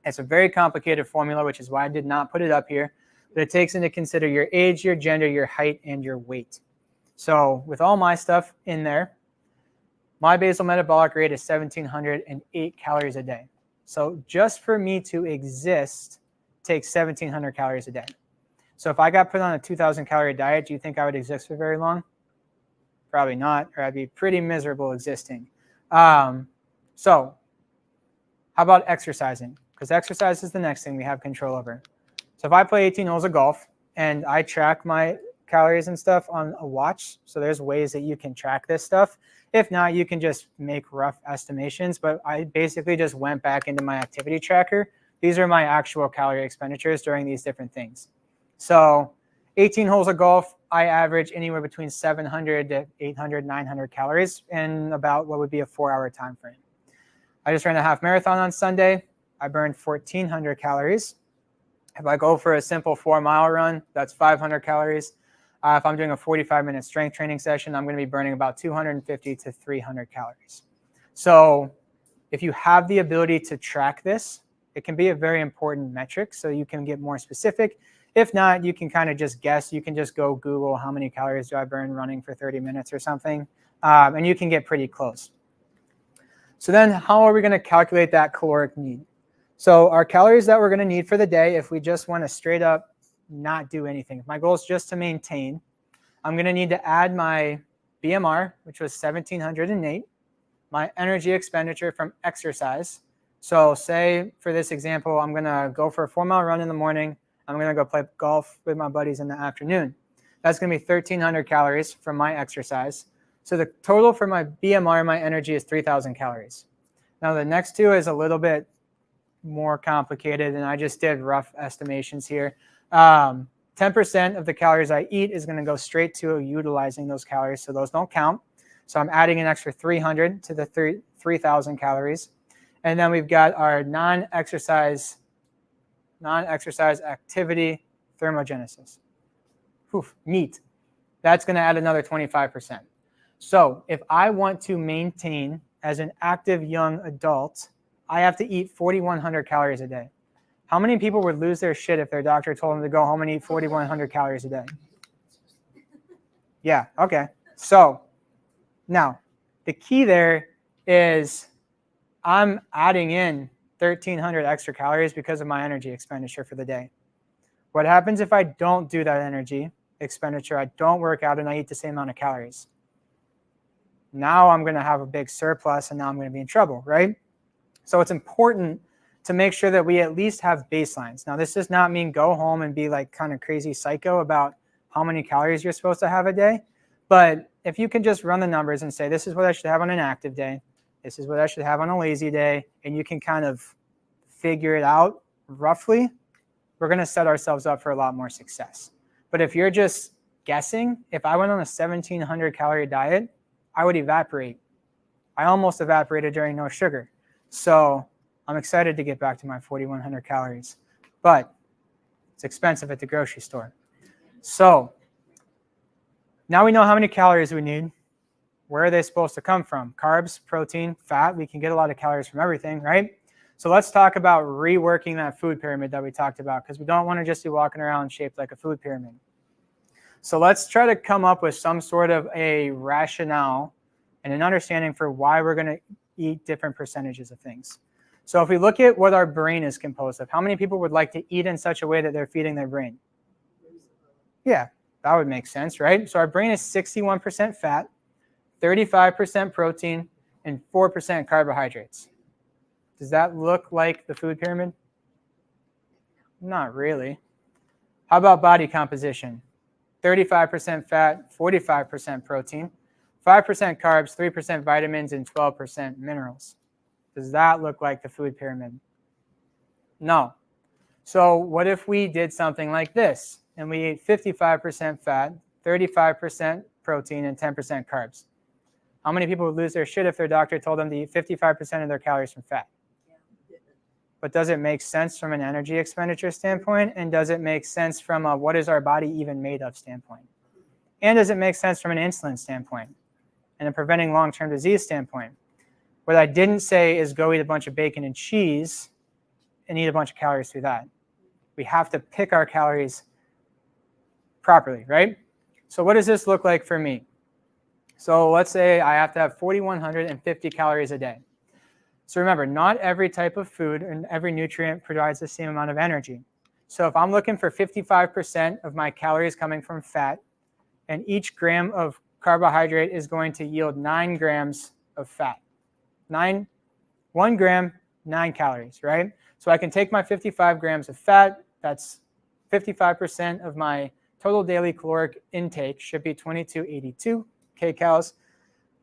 it's a very complicated formula, which is why I did not put it up here, but it takes into consider your age, your gender, your height, and your weight. So with all my stuff in there, my basal metabolic rate is 1,708 calories a day. So just for me to exist takes 1,700 calories a day. So if I got put on a 2,000 calorie diet, do you think I would exist for very long? Probably not, or I'd be pretty miserable existing. So how about exercising? Because exercise is the next thing we have control over. So if I play 18 holes of golf and I track my calories and stuff on a watch, so there's ways that you can track this stuff. If not, you can just make rough estimations, but I basically just went back into my activity tracker. These are my actual calorie expenditures during these different things. So 18 holes of golf, I average anywhere between 700 to 800, 900 calories in about what would be a 4-hour time frame. I just ran a half marathon on Sunday. I burned 1,400 calories. If I go for a simple 4-mile run, that's 500 calories. If I'm doing a 45-minute strength training session, I'm going to be burning about 250 to 300 calories. So if you have the ability to track this, it can be a very important metric, so you can get more specific. If not, you can kind of just guess. You can just go Google how many calories do I burn running for 30 minutes or something, and you can get pretty close. So then how are we going to calculate that caloric need? So our calories that we're going to need for the day, if we just want to straight up not do anything, if my goal is just to maintain, I'm going to need to add my BMR, which was 1,708, my energy expenditure from exercise. So say for this example, I'm going to go for a 4-mile run in the morning. I'm going to go play golf with my buddies in the afternoon. That's going to be 1,300 calories from my exercise. So the total for my BMR, my energy, is 3,000 calories. Now the next two is a little bit more complicated, and I just did rough estimations here. 10% of the calories I eat is going to go straight to utilizing those calories, so those don't count. So I'm adding an extra 300 to the 3,000 calories. And then we've got our non-exercise activity thermogenesis. Neat. That's going to add another 25%. So if I want to maintain as an active young adult, I have to eat 4,100 calories a day. How many people would lose their shit if their doctor told them to go home and eat 4,100 calories a day? Yeah, okay. So now the key there is I'm adding in 1,300 extra calories because of my energy expenditure for the day. What happens if I don't do that energy expenditure, I don't work out, and I eat the same amount of calories? Now I'm going to have a big surplus, and now I'm going to be in trouble, right? So it's important to make sure that we at least have baselines. Now, this does not mean go home and be like kind of crazy psycho about how many calories you're supposed to have a day. But if you can just run the numbers and say, this is what I should have on an active day, this is what I should have on a lazy day, and you can kind of figure it out roughly, we're going to set ourselves up for a lot more success. But if you're just guessing, if I went on a 1,700 calorie diet, I would evaporate. I almost evaporated during no sugar. So I'm excited to get back to my 4,100 calories, but it's expensive at the grocery store. So now we know how many calories we need. Where are they supposed to come from? Carbs, protein, fat. We can get a lot of calories from everything, right? So let's talk about reworking that food pyramid that we talked about, because we don't want to just be walking around shaped like a food pyramid. So let's try to come up with some sort of a rationale and an understanding for why we're going to eat different percentages of things. So if we look at what our brain is composed of, how many people would like to eat in such a way that they're feeding their brain? Yeah, that would make sense, right? So our brain is 61% fat, 35% protein, and 4% carbohydrates. Does that look like the food pyramid? Not really. How about body composition? 35% fat, 45% protein, 5% carbs, 3% vitamins, and 12% minerals. Does that look like the food pyramid? No. So what if we did something like this, and we ate 55% fat, 35% protein, and 10% carbs? How many people would lose their shit if their doctor told them to eat 55% of their calories from fat? But does it make sense from an energy expenditure standpoint? And does it make sense from a what is our body even made of standpoint? And does it make sense from an insulin standpoint and a preventing long-term disease standpoint? What I didn't say is go eat a bunch of bacon and cheese and eat a bunch of calories through that. We have to pick our calories properly, right? So what does this look like for me? So let's say I have to have 4,150 calories a day. So remember, not every type of food and every nutrient provides the same amount of energy. So if I'm looking for 55% of my calories coming from fat, and each gram of carbohydrate is going to yield 9 grams of fat. 1 gram, 9 calories, right? So I can take my 55 grams of fat, that's 55% of my total daily caloric intake, should be 2282 kcals.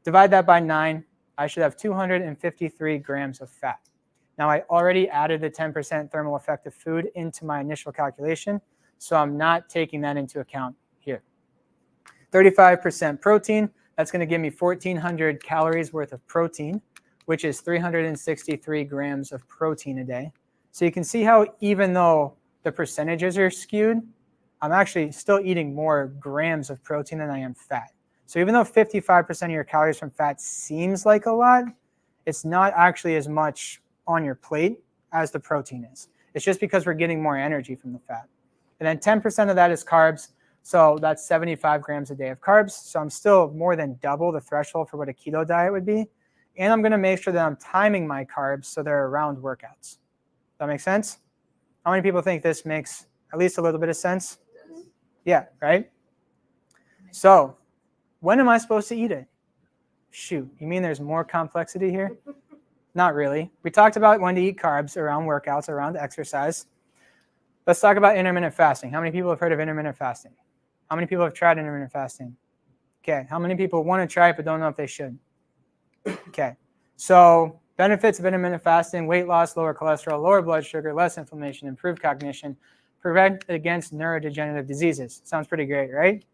Divide that by 9, I should have 253 grams of fat. Now I already added the 10% thermal effect of food into my initial calculation, so I'm not taking that into account here. 35% protein, that's going to give me 1,400 calories worth of protein, which is 363 grams of protein a day. So you can see how even though the percentages are skewed, I'm actually still eating more grams of protein than I am fat. So even though 55% of your calories from fat seems like a lot, it's not actually as much on your plate as the protein is. It's just because we're getting more energy from the fat. And then 10% of that is carbs. So that's 75 grams a day of carbs. So I'm still more than double the threshold for what a keto diet would be. And I'm going to make sure that I'm timing my carbs so they're around workouts. Does that make sense? How many people think this makes at least a little bit of sense? Yeah, right? So when am I supposed to eat it? Shoot, you mean there's more complexity here? Not really. We talked about when to eat carbs around workouts, around exercise. Let's talk about intermittent fasting. How many people have heard of intermittent fasting? How many people have tried intermittent fasting? Okay, how many people want to try it but don't know if they should? Okay, so benefits of intermittent fasting: weight loss, lower cholesterol, lower blood sugar, less inflammation, improved cognition, prevent against neurodegenerative diseases. Sounds pretty great, right?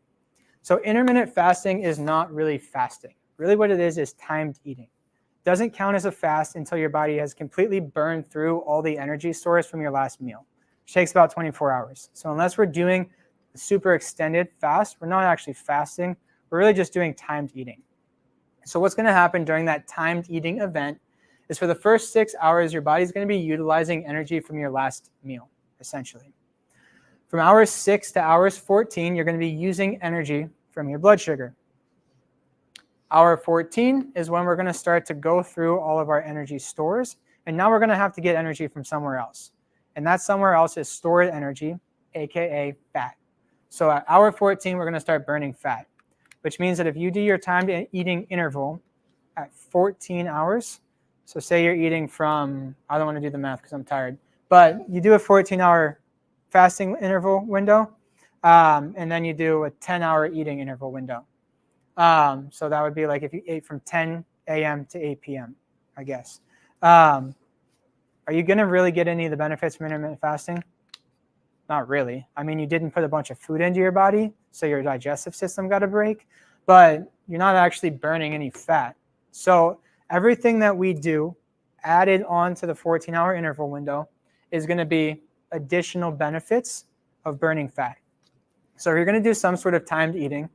So intermittent fasting is not really fasting. Really what it is timed eating. It doesn't count as a fast until your body has completely burned through all the energy stores from your last meal, which takes about 24 hours. So unless we're doing a super extended fast, we're not actually fasting. We're really just doing timed eating. So what's going to happen during that timed eating event is for the first 6 hours, your body's going to be utilizing energy from your last meal, essentially. From hours 6 to hours 14, you're going to be using energy from your blood sugar. Hour 14 is when we're going to start to go through all of our energy stores, and now we're going to have to get energy from somewhere else. And that somewhere else is stored energy, aka fat. So at hour 14, we're going to start burning fat, which means that if you do your timed eating interval at 14 hours, so say you're eating from, I don't want to do the math because I'm tired, but you do a 14-hour fasting interval window, and then you do a 10-hour eating interval window. So that would be like if you ate from 10 a.m. to 8 p.m., I guess. Are you going to really get any of the benefits from intermittent fasting? Not really. I mean, you didn't put a bunch of food into your body, so your digestive system got a break, but you're not actually burning any fat. So everything that we do added on to the 14-hour interval window is going to be additional benefits of burning fat. So if you're going to do some sort of timed eating,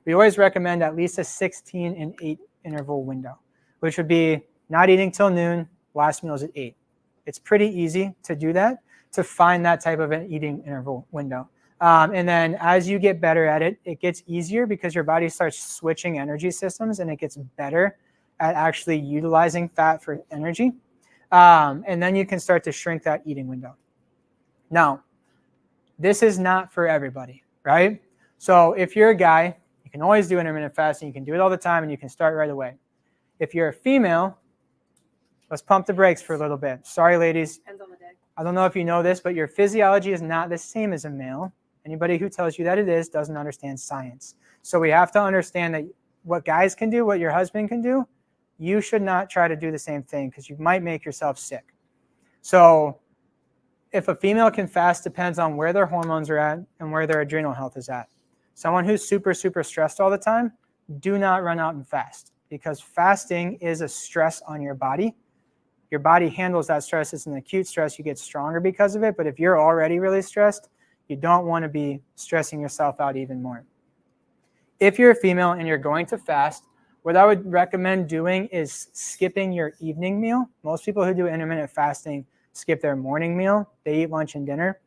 we always recommend at least a 16 and 8 interval window, which would be not eating till noon, last meal is at 8. It's pretty easy to do that, to find that type of an eating interval window. And then as you get better at it, it gets easier because your body starts switching energy systems and it gets better at actually utilizing fat for energy. And then you can start to shrink that eating window. Now, this is not for everybody, right? So if you're a guy, you can always do intermittent fasting. You can do it all the time and you can start right away. If you're a female, let's pump the brakes for a little bit. Sorry, ladies. Depends on the day. I don't know if you know this, but your physiology is not the same as a male. Anybody who tells you that it is doesn't understand science. So we have to understand that what guys can do, what your husband can do, you should not try to do the same thing because you might make yourself sick. So if a female can fast, depends on where their hormones are at and where their adrenal health is at. Someone who's super, super stressed all the time, do not run out and fast because fasting is a stress on your body. Your body handles that stress. It's an acute stress. You get stronger because of it. But if you're already really stressed, you don't want to be stressing yourself out even more. If you're a female and you're going to fast, what I would recommend doing is skipping your evening meal. Most people who do intermittent fasting skip their morning meal. They eat lunch and dinner.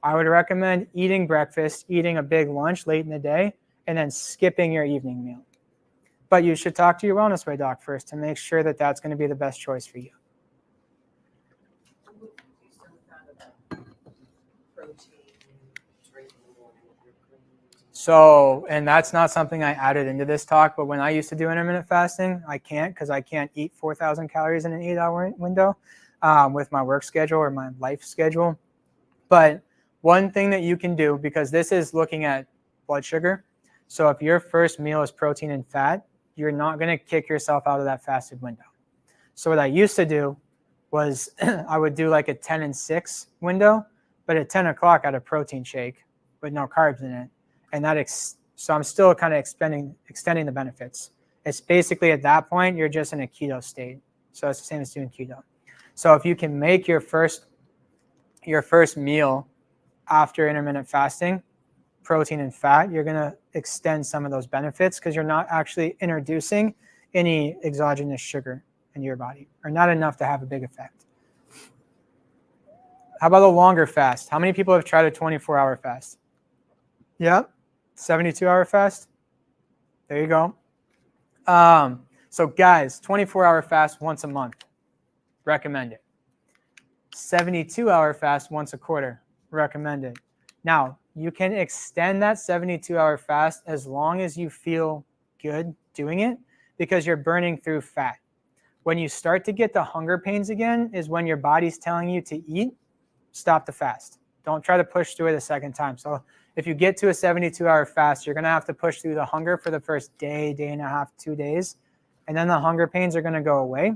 I would recommend eating breakfast, eating a big lunch late in the day, and then skipping your evening meal. But you should talk to your Wellness Way doc first to make sure that that's going to be the best choice for you. So, and that's not something I added into this talk, but when I used to do intermittent fasting, I can't because I can't eat 4,000 calories in an 8-hour window with my work schedule or my life schedule. But one thing that you can do, because this is looking at blood sugar, so if your first meal is protein and fat, you're not going to kick yourself out of that fasted window. So what I used to do was I would do like a 10 and 6 window, but at 10 o'clock I had a protein shake with no carbs in it. And so I'm still kind of extending the benefits. It's basically at that point, you're just in a keto state. So it's the same as doing keto. So if you can make your first meal after intermittent fasting, protein and fat, you're going to extend some of those benefits because you're not actually introducing any exogenous sugar into your body, or not enough to have a big effect. How about a longer fast? How many people have tried a 24-hour fast? Yeah. 72-hour fast. There you go. So guys, 24-hour fast once a month. Recommend it. 72-hour fast once a quarter. Recommend it. Now, you can extend that 72-hour fast as long as you feel good doing it because you're burning through fat. When you start to get the hunger pains again is when your body's telling you to eat, stop the fast. Don't try to push through it a second time. So if you get to a 72-hour fast, you're going to have to push through the hunger for the first day, day and a half, 2 days. And then the hunger pains are going to go away.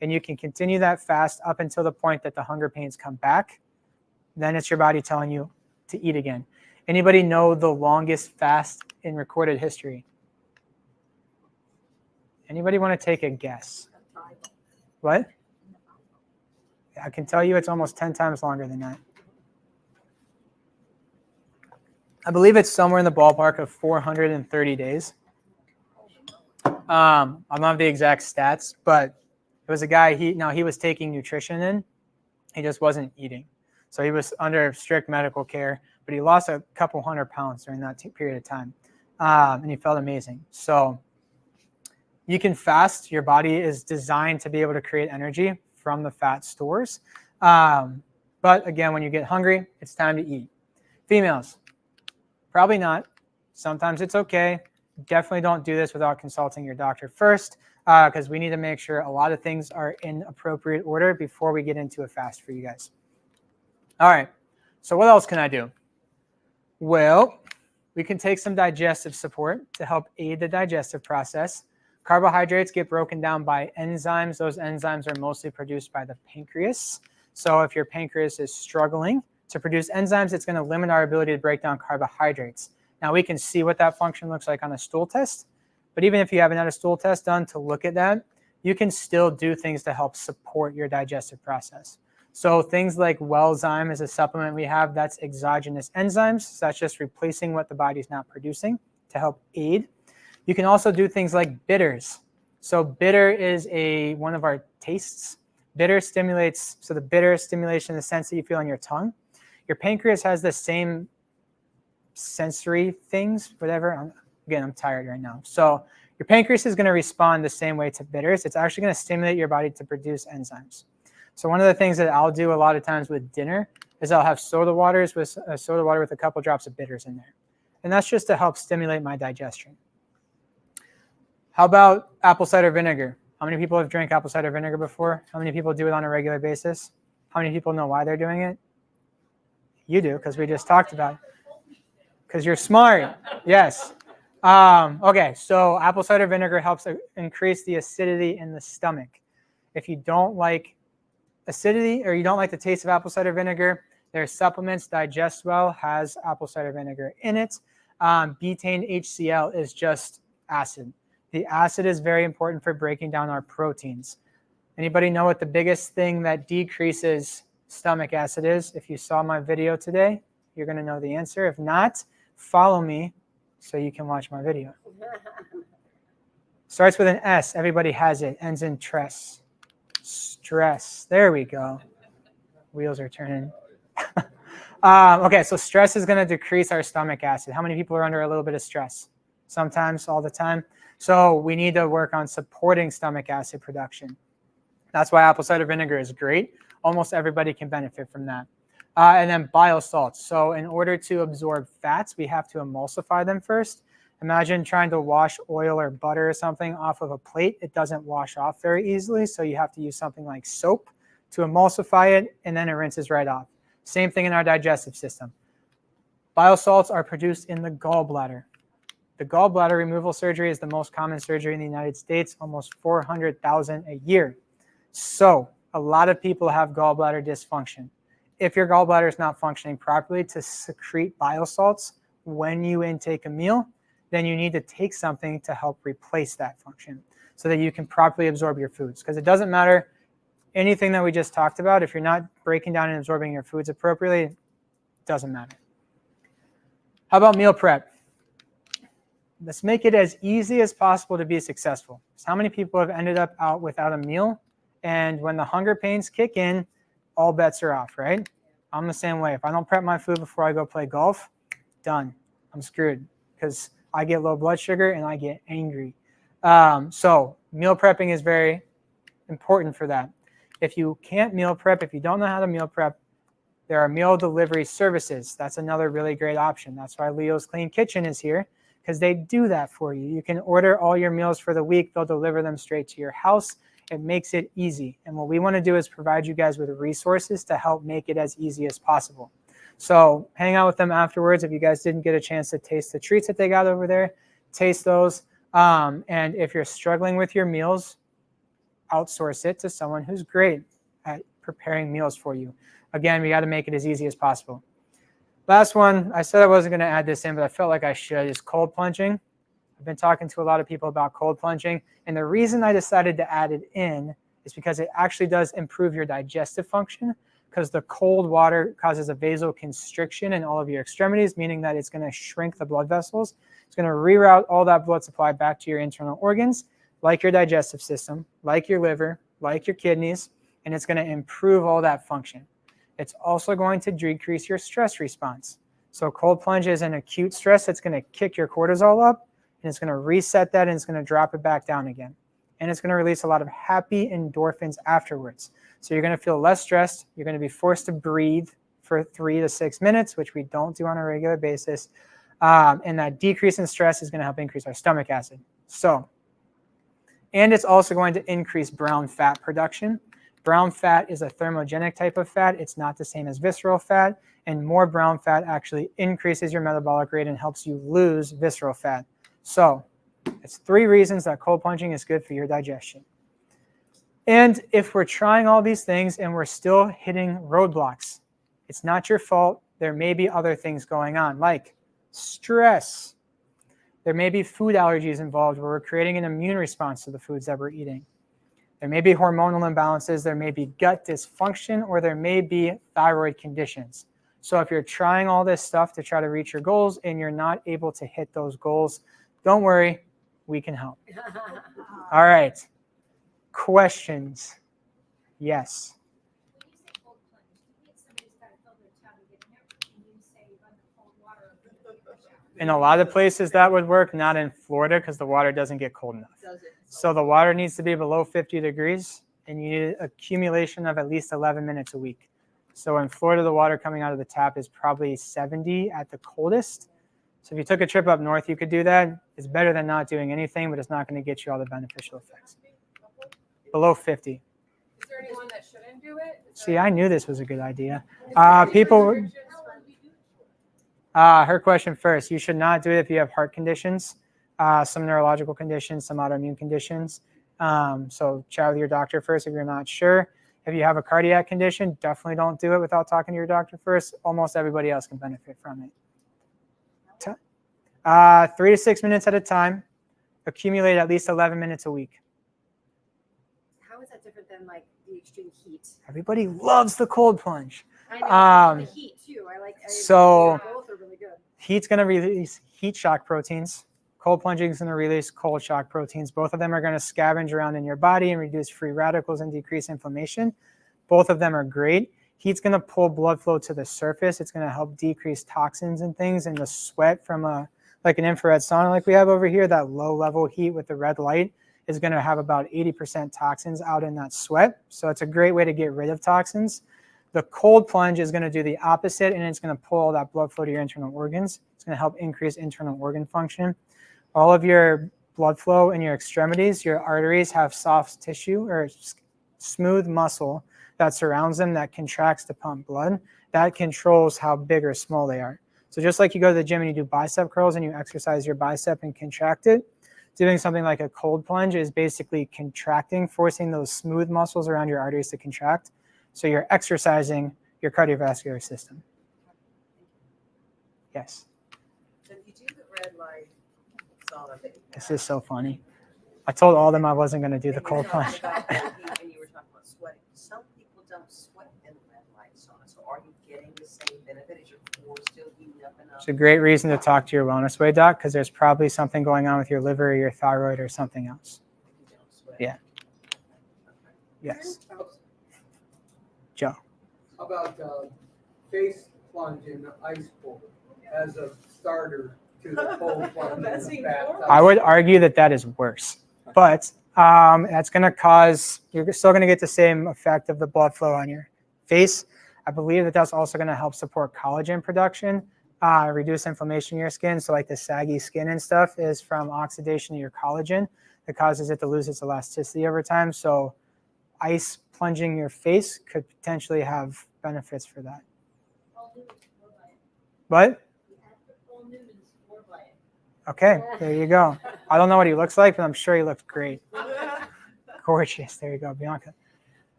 And you can continue that fast up until the point that the hunger pains come back. Then it's your body telling you to eat again. Anybody know the longest fast in recorded history? Anybody want to take a guess? What? I can tell you it's almost 10 times longer than that. I believe it's somewhere in the ballpark of 430 days. I don't have the exact stats, but it was a guy, he was taking nutrition in. He just wasn't eating. So he was under strict medical care, but he lost a couple 100 pounds during that period of time. And he felt amazing. So you can fast. Your body is designed to be able to create energy from the fat stores. But again, when you get hungry, it's time to eat. Females, probably not. Sometimes it's okay. Definitely don't do this without consulting your doctor first, because we need to make sure a lot of things are in appropriate order before we get into a fast for you guys. All right, so what else can I do? Well, we can take some digestive support to help aid the digestive process. Carbohydrates get broken down by enzymes. Those enzymes are mostly produced by the pancreas. So if your pancreas is struggling to produce enzymes, it's going to limit our ability to break down carbohydrates. Now we can see what that function looks like on a stool test, but even if you haven't had a stool test done to look at that, you can still do things to help support your digestive process. So things like Wellzyme is a supplement we have that's exogenous enzymes. So that's just replacing what the body's not producing to help aid. You can also do things like bitters. So bitter is one of our tastes. Bitter stimulates, so the bitter stimulation in the sense that you feel on your tongue. Your pancreas has the same sensory things, whatever. Again, I'm tired right now. So your pancreas is going to respond the same way to bitters. It's actually going to stimulate your body to produce enzymes. So one of the things that I'll do a lot of times with dinner is I'll have soda water with a couple drops of bitters in there. And that's just to help stimulate my digestion. How about apple cider vinegar? How many people have drank apple cider vinegar before? How many people do it on a regular basis? How many people know why they're doing it? You do, because we just talked about it. Because you're smart. Yes. Okay, so apple cider vinegar helps increase the acidity in the stomach. If you don't like acidity or you don't like the taste of apple cider vinegar, there's supplements. Digest Well has apple cider vinegar in it. Betaine HCl is just acid. The acid is very important for breaking down our proteins. Anybody know what the biggest thing that decreases stomach acid is? If you saw my video today, you're going to know the answer. If not, follow me so you can watch my video. Starts with an S. Everybody has it. Ends in tress. Stress. There we go. Wheels are turning. Okay, so stress is going to decrease our stomach acid. How many people are under a little bit of stress? Sometimes, all the time. So we need to work on supporting stomach acid production. That's why apple cider vinegar is great. Almost everybody can benefit from that. And then bile salts. So in order to absorb fats, we have to emulsify them first. Imagine trying to wash oil or butter or something off of a plate. It doesn't wash off very easily, so you have to use something like soap to emulsify it, and then it rinses right off. Same thing in our digestive system. Bile salts are produced in the gallbladder. The gallbladder removal surgery is the most common surgery in the United States, almost 400,000 a year. So a lot of people have gallbladder dysfunction. If your gallbladder is not functioning properly to secrete bile salts when you intake a meal, then you need to take something to help replace that function so that you can properly absorb your foods. Because it doesn't matter anything that we just talked about. If you're not breaking down and absorbing your foods appropriately, it doesn't matter. How about meal prep? Let's make it as easy as possible to be successful. So how many people have ended up out without a meal? And when the hunger pains kick in, all bets are off, right? I'm the same way. If I don't prep my food before I go play golf, done. I'm screwed because I get low blood sugar and I get angry. So meal prepping is very important for that. If you can't meal prep, if you don't know how to meal prep, there are meal delivery services. That's another really great option. That's why Leo's Clean Kitchen is here, because they do that for you. You can order all your meals for the week. They'll deliver them straight to your house. It makes it easy. And what we want to do is provide you guys with resources to help make it as easy as possible. So hang out with them afterwards. If you guys didn't get a chance to taste the treats that they got over there, taste those. And if you're struggling with your meals, outsource it to someone who's great at preparing meals for you. Again, we got to make it as easy as possible. Last one, I said I wasn't going to add this in, but I felt like I should, is cold plunging. I've been talking to a lot of people about cold plunging, and the reason I decided to add it in is because it actually does improve your digestive function, because the cold water causes a vasoconstriction in all of your extremities, meaning that it's going to shrink the blood vessels. It's going to reroute all that blood supply back to your internal organs, like your digestive system, like your liver, like your kidneys, and it's going to improve all that function. It's also going to decrease your stress response. So cold plunge is an acute stress that's going to kick your cortisol up, and it's going to reset that, and it's going to drop it back down again. And it's going to release a lot of happy endorphins afterwards. So you're going to feel less stressed. You're going to be forced to breathe for 3 to 6 minutes, which we don't do on a regular basis. And that decrease in stress is going to help increase our stomach acid. And it's also going to increase brown fat production. Brown fat is a thermogenic type of fat. It's not the same as visceral fat. And more brown fat actually increases your metabolic rate and helps you lose visceral fat. So it's 3 reasons that cold plunging is good for your digestion. And if we're trying all these things and we're still hitting roadblocks, it's not your fault. There may be other things going on, like stress. There may be food allergies involved where we're creating an immune response to the foods that we're eating. There may be hormonal imbalances, there may be gut dysfunction, or there may be thyroid conditions. So if you're trying all this stuff to try to reach your goals and you're not able to hit those goals, don't worry, we can help. All right. Questions? Yes. When you say cold plunge, do you mean somebody's got to fill their tub and get in there? And you say run the cold water over the shower? In a lot of places that would work, not in Florida because the water doesn't get cold enough. So the water needs to be below 50 degrees and you need accumulation of at least 11 minutes a week. So in Florida, the water coming out of the tap is probably 70 at the coldest. So if you took a trip up north, you could do that. It's better than not doing anything, but it's not going to get you all the beneficial effects. Below 50. Is there anyone that shouldn't do it? See, I knew this was a good idea. People, her question first, you should not do it if you have heart conditions, some neurological conditions, some autoimmune conditions. So chat with your doctor first if you're not sure. If you have a cardiac condition, definitely don't do it without talking to your doctor first. Almost everybody else can benefit from it. 3 to 6 minutes at a time. Accumulate at least 11 minutes a week. How is that different than like the extreme heat? Everybody loves the cold plunge. I know the heat too. So both are really good. Heat's going to release heat shock proteins. Cold plunging is going to release cold shock proteins. Both of them are going to scavenge around in your body and reduce free radicals and decrease inflammation. Both of them are great. Heat's going to pull blood flow to the surface. It's going to help decrease toxins and things, and the sweat from like an infrared sauna like we have over here, that low level heat with the red light is going to have about 80% toxins out in that sweat. So it's a great way to get rid of toxins. The cold plunge is going to do the opposite, and it's going to pull all that blood flow to your internal organs. It's going to help increase internal organ function. All of your blood flow in your extremities, your arteries have soft tissue or smooth muscle that surrounds them that contracts to pump blood. That controls how big or small they are. So just like you go to the gym and you do bicep curls and you exercise your bicep and contract it, doing something like a cold plunge is basically contracting, forcing those smooth muscles around your arteries to contract. So you're exercising your cardiovascular system. Yes. So if you do the red light sauna, This is so funny. I told all of them I wasn't going to do the cold plunge. And you were talking about sweating. Some people don't sweat in the red light sauna. So are you getting the same benefit? Is your core still heating up enough? It's a great reason to talk to your wellness way doc because there's probably something going on with your liver or your thyroid or something else. You don't sweat. Yeah. Yes. Joe. How about face plunge in the ice pool as a starter to the cold plunge? That's in the even bathtub? I would argue that that is worse, but that's going to cause, you're still going to get the same effect of the blood flow on your face. I believe that that's also going to help support collagen production, reduce inflammation in your skin. So like the saggy skin and stuff is from oxidation of your collagen that causes it to lose its elasticity over time. So ice plunging your face could potentially have benefits for that. What? Okay, there you go. I don't know what he looks like, but I'm sure he looks great. Gorgeous. There you go, Bianca.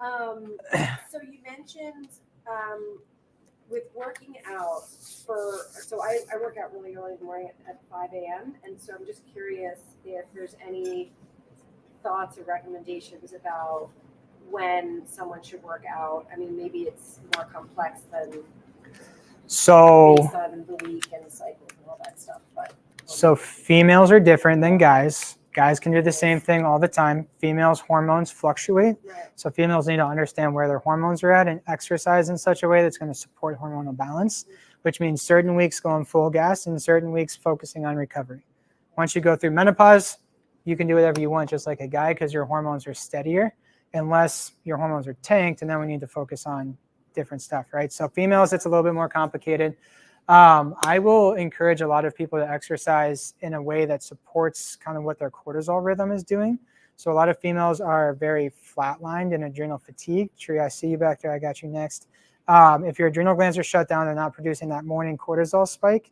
So you mentioned with working out so I work out really early in the morning at 5 a.m. And so I'm just curious if there's any thoughts or recommendations about when someone should work out. I mean, maybe it's more complex than based on the week and cycles and all that stuff. But so females are different than guys. Guys can do the same thing all the time. Females' hormones fluctuate. right. So females need to understand where their hormones are at and exercise in such a way that's going to support hormonal balance, which means certain weeks going full gas and certain weeks focusing on recovery. Once you go through menopause, you can do whatever you want just like a guy because your hormones are steadier unless your hormones are tanked, and then we need to focus on different stuff, right? So females, it's a little bit more complicated. I will encourage a lot of people to exercise in a way that supports kind of what their cortisol rhythm is doing. So a lot of females are very flatlined and adrenal fatigue. Tree, I see you back there. I got you next. If your adrenal glands are shut down, they're not producing that morning cortisol spike,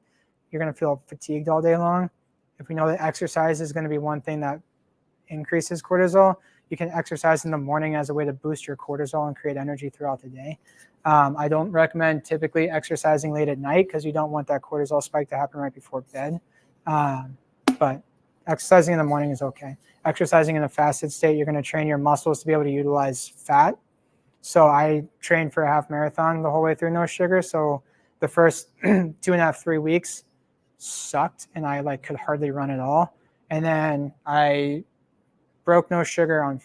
you're going to feel fatigued all day long. If we know that exercise is going to be one thing that increases cortisol, you can exercise in the morning as a way to boost your cortisol and create energy throughout the day. I don't recommend typically exercising late at night because you don't want that cortisol spike to happen right before bed. But exercising in the morning is okay. Exercising in a fasted state, you're going to train your muscles to be able to utilize fat. So I trained for a half marathon the whole way through no sugar. So the first 2.5, 3 weeks sucked and I could hardly run at all. And then I broke no sugar on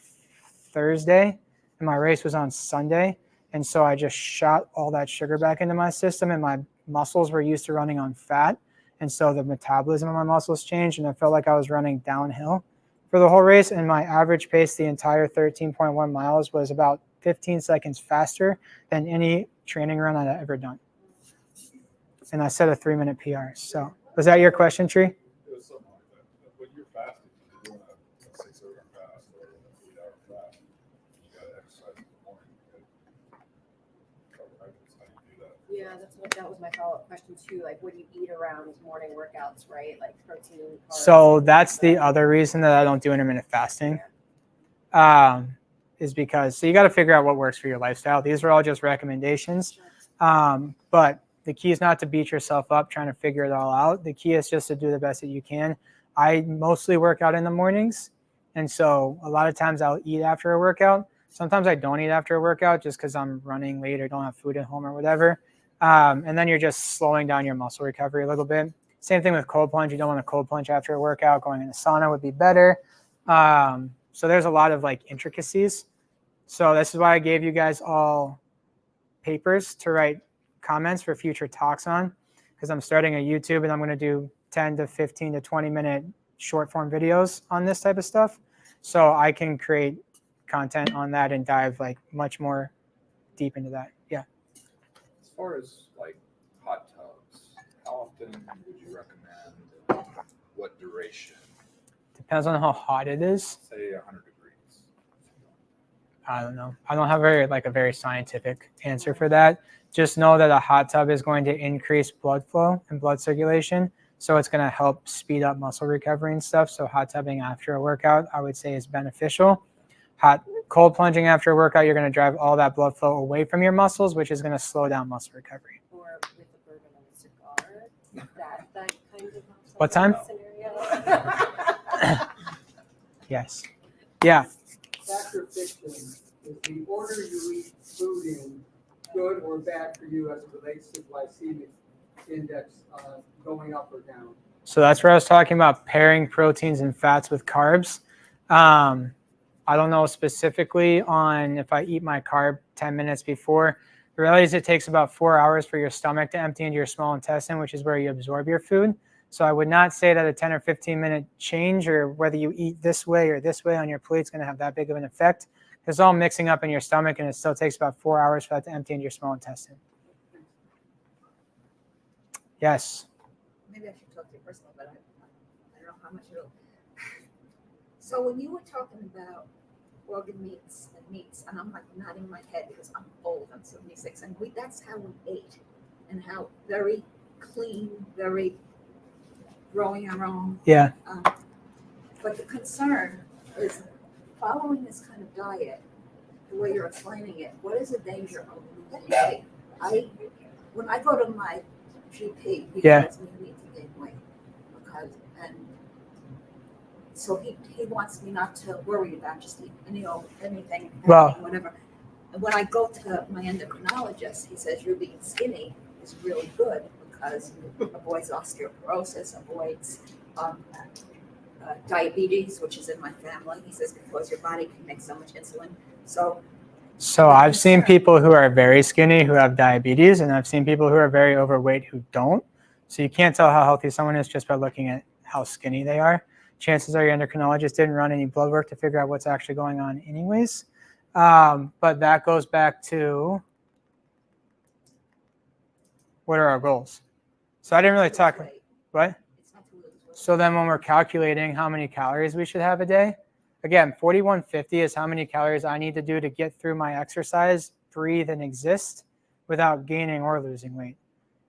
Thursday. and my race was on Sunday. And so I just shot all that sugar back into my system, and my muscles were used to running on fat. And so the metabolism of my muscles changed, and I felt like I was running downhill for the whole race. And my average pace the entire 13.1 miles was about 15 seconds faster than any training run I'd ever done. And I set a 3-minute PR. So was that your question, Tree? It was something like that. When you're fasting, if you're doing a 6-hour fast or an 8-hour fast, you gotta exercise in the morning. Carbohydrates, how do you do that? Yeah, that was my follow-up question too. Like, what do you eat around morning workouts, right? Like protein. Carbs, So that's the other reason that I don't do intermittent fasting. Is because, so you got to figure out what works for your lifestyle. These are all just recommendations. But the key is not to beat yourself up trying to figure it all out. The key is just to do the best that you can. I mostly work out in the mornings. And so a lot of times I'll eat after a workout. Sometimes I don't eat after a workout just because I'm running late or don't have food at home or whatever. And then you're just slowing down your muscle recovery a little bit. Same thing with cold plunge. You don't want to cold plunge after a workout. Going in the sauna would be better. So there's a lot of like intricacies. So this is why I gave you guys all papers to write comments for future talks on, because I'm starting a YouTube and I'm going to do 10 to 15 to 20 minute short form videos on this type of stuff. So I can create content on that and dive like much more deep into that. Yeah. As far as like hot tubs, how often would you recommend? What duration? Depends on how hot it is. Say 100 degrees. I don't know. I don't have a very scientific answer for that. Just know that a hot tub is going to increase blood flow and blood circulation. So it's going to help speed up muscle recovery and stuff. So hot tubbing after a workout, I would say, is beneficial. Cold plunging after a workout, you're going to drive all that blood flow away from your muscles, which is going to slow down muscle recovery. Or with the bourbon and a cigar, that kind of. What time? Scenario. Yes. Yeah. Fact or fiction, is the order you eat food in good or bad for you as it relates to glycemic index going up or down? So that's where I was talking about pairing proteins and fats with carbs. I don't know specifically on if I eat my carb 10 minutes before. The reality is it takes about 4 hours for your stomach to empty into your small intestine, which is where you absorb your food. So I would not say that a 10 or 15 minute change or whether you eat this way or this way on your plate is going to have that big of an effect. It's all mixing up in your stomach, and it still takes about 4 hours for that to empty into your small intestine. Yes. Maybe I should talk to you personally, but I don't know how much it'll. So when you were talking about organ meats, and I'm like nodding my head because I'm old, I'm 76, and that's how we ate, and how very clean, very growing our own. Yeah. But the concern is following this kind of diet, the way you're explaining it, what is the danger of obesity? When I go to my GP, he tells me I need to gain weight so he wants me not to worry about just anything, whatever. And when I go to my endocrinologist, he says you're being skinny is really good because it avoids osteoporosis, avoids diabetes, which is in my family. He says because your body can make so much insulin. So I've seen people who are very skinny who have diabetes, and I've seen people who are very overweight who don't. So you can't tell how healthy someone is just by looking at how skinny they are. Chances are your endocrinologist didn't run any blood work to figure out what's actually going on anyways. But that goes back to what are our goals? So I didn't really talk, what? So then when we're calculating how many calories we should have a day, again, 4150 is how many calories I need to do to get through my exercise, breathe, and exist without gaining or losing weight.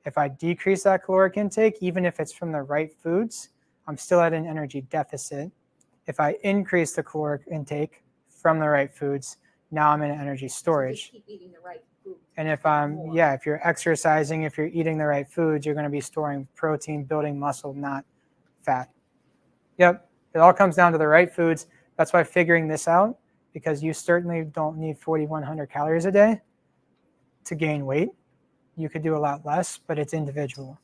If I decrease that caloric intake, even if it's from the right foods, I'm still at an energy deficit. If I increase the caloric intake from the right foods, now I'm in energy storage. So keep eating the right food. And if you're exercising, if you're eating the right foods, you're going to be storing protein, building muscle, not fat. Yep, it all comes down to the right foods. That's why figuring this out, because you certainly don't need 4,100 calories a day to gain weight. You could do a lot less, but it's individual.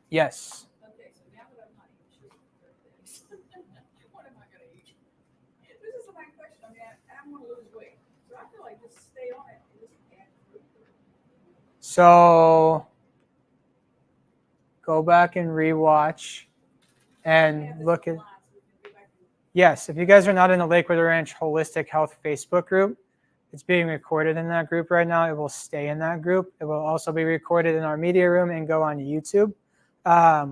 Yes. Okay, so now that I'm not eating sugar for 30 days, what am I going to eat? This is my question. I mean, I want to lose weight, so I feel like just stay on it and just add fruit. So go back and rewatch and look at. Yes, if you guys are not in the Lakewood Ranch Holistic Health Facebook group, it's being recorded in that group right now. It will stay in that group. It will also be recorded in our media room and go on YouTube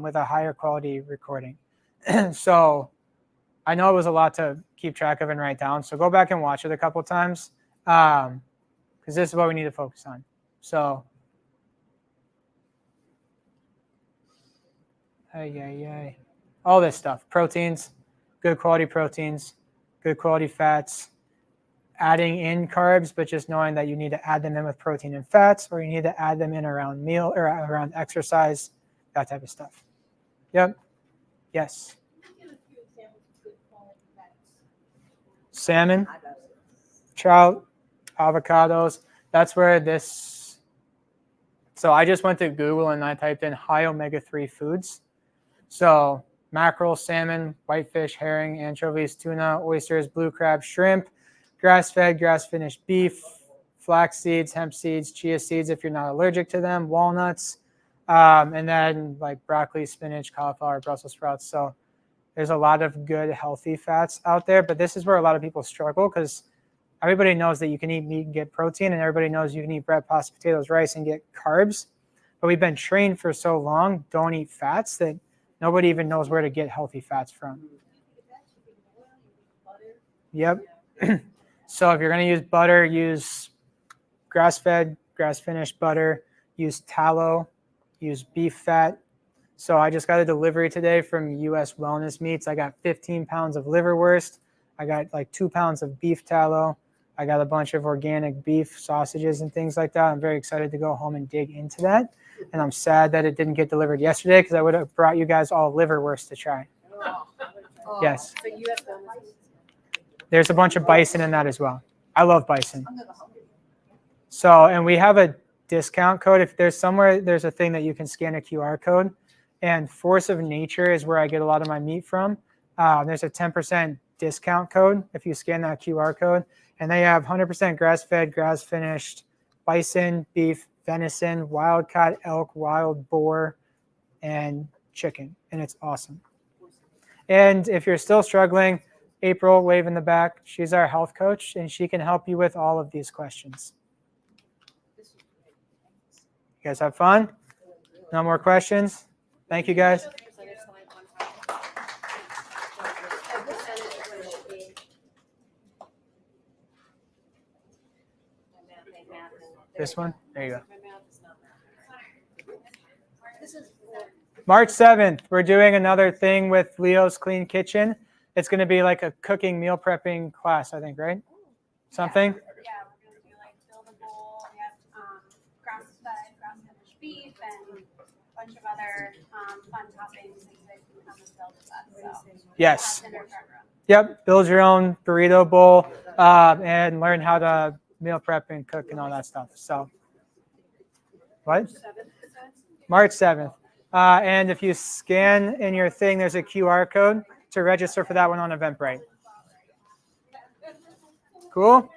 with a higher quality recording. So I know it was a lot to keep track of and write down. So go back and watch it a couple times because this is what we need to focus on. So, all this stuff, proteins, good quality proteins, good quality fats, adding in carbs, but just knowing that you need to add them in with protein and fats, or you need to add them in around meal or around exercise, that type of stuff. Yep. Yes. Salmon, trout, avocados. That's where this. So I just went to Google and I typed in high omega-3 foods. So mackerel, salmon, whitefish, herring, anchovies, tuna, oysters, blue crab, shrimp, grass-fed, grass-finished beef, flax seeds, hemp seeds, chia seeds if you're not allergic to them, walnuts, and then like broccoli, spinach, cauliflower, Brussels sprouts. So there's a lot of good healthy fats out there, but this is where a lot of people struggle because everybody knows that you can eat meat and get protein, and everybody knows you can eat bread, pasta, potatoes, rice, and get carbs. But we've been trained for so long, don't eat fats, that nobody even knows where to get healthy fats from. Yep. So if you're going to use butter, use grass-fed, grass-finished butter, use tallow, use beef fat. So I just got a delivery today from US Wellness Meats. I got 15 pounds of liverwurst. I got like 2 pounds of beef tallow. I got a bunch of organic beef sausages and things like that. I'm very excited to go home and dig into that. And I'm sad that it didn't get delivered yesterday because I would have brought you guys all liverwurst to try. Yes. So US Wellness. There's a bunch of bison in that as well. I love bison. So, and we have a discount code. If there's somewhere, there's a thing that you can scan a QR code. And Force of Nature is where I get a lot of my meat from. There's a 10% discount code if you scan that QR code. And they have 100% grass-fed, grass-finished bison, beef, venison, wild caught elk, wild boar, and chicken. And it's awesome. And if you're still struggling, April, wave in the back, she's our health coach, and she can help you with all of these questions. You guys have fun? No more questions? Thank you, guys. This one? There you go. March 7th, we're doing another thing with Leo's Clean Kitchen. It's going to be like a cooking, meal prepping class, I think, right? Something? Yeah, we're going to do like build a bowl. We have grass-fed, grass-finished beef, and a bunch of other fun toppings that you guys can come and build with us. So, Yes. in our front room. Yep. Build your own burrito bowl and learn how to meal prep and cook and all that stuff. So, what? March 7th. And if you scan in your thing, there's a QR code to register for that one on Eventbrite. Cool?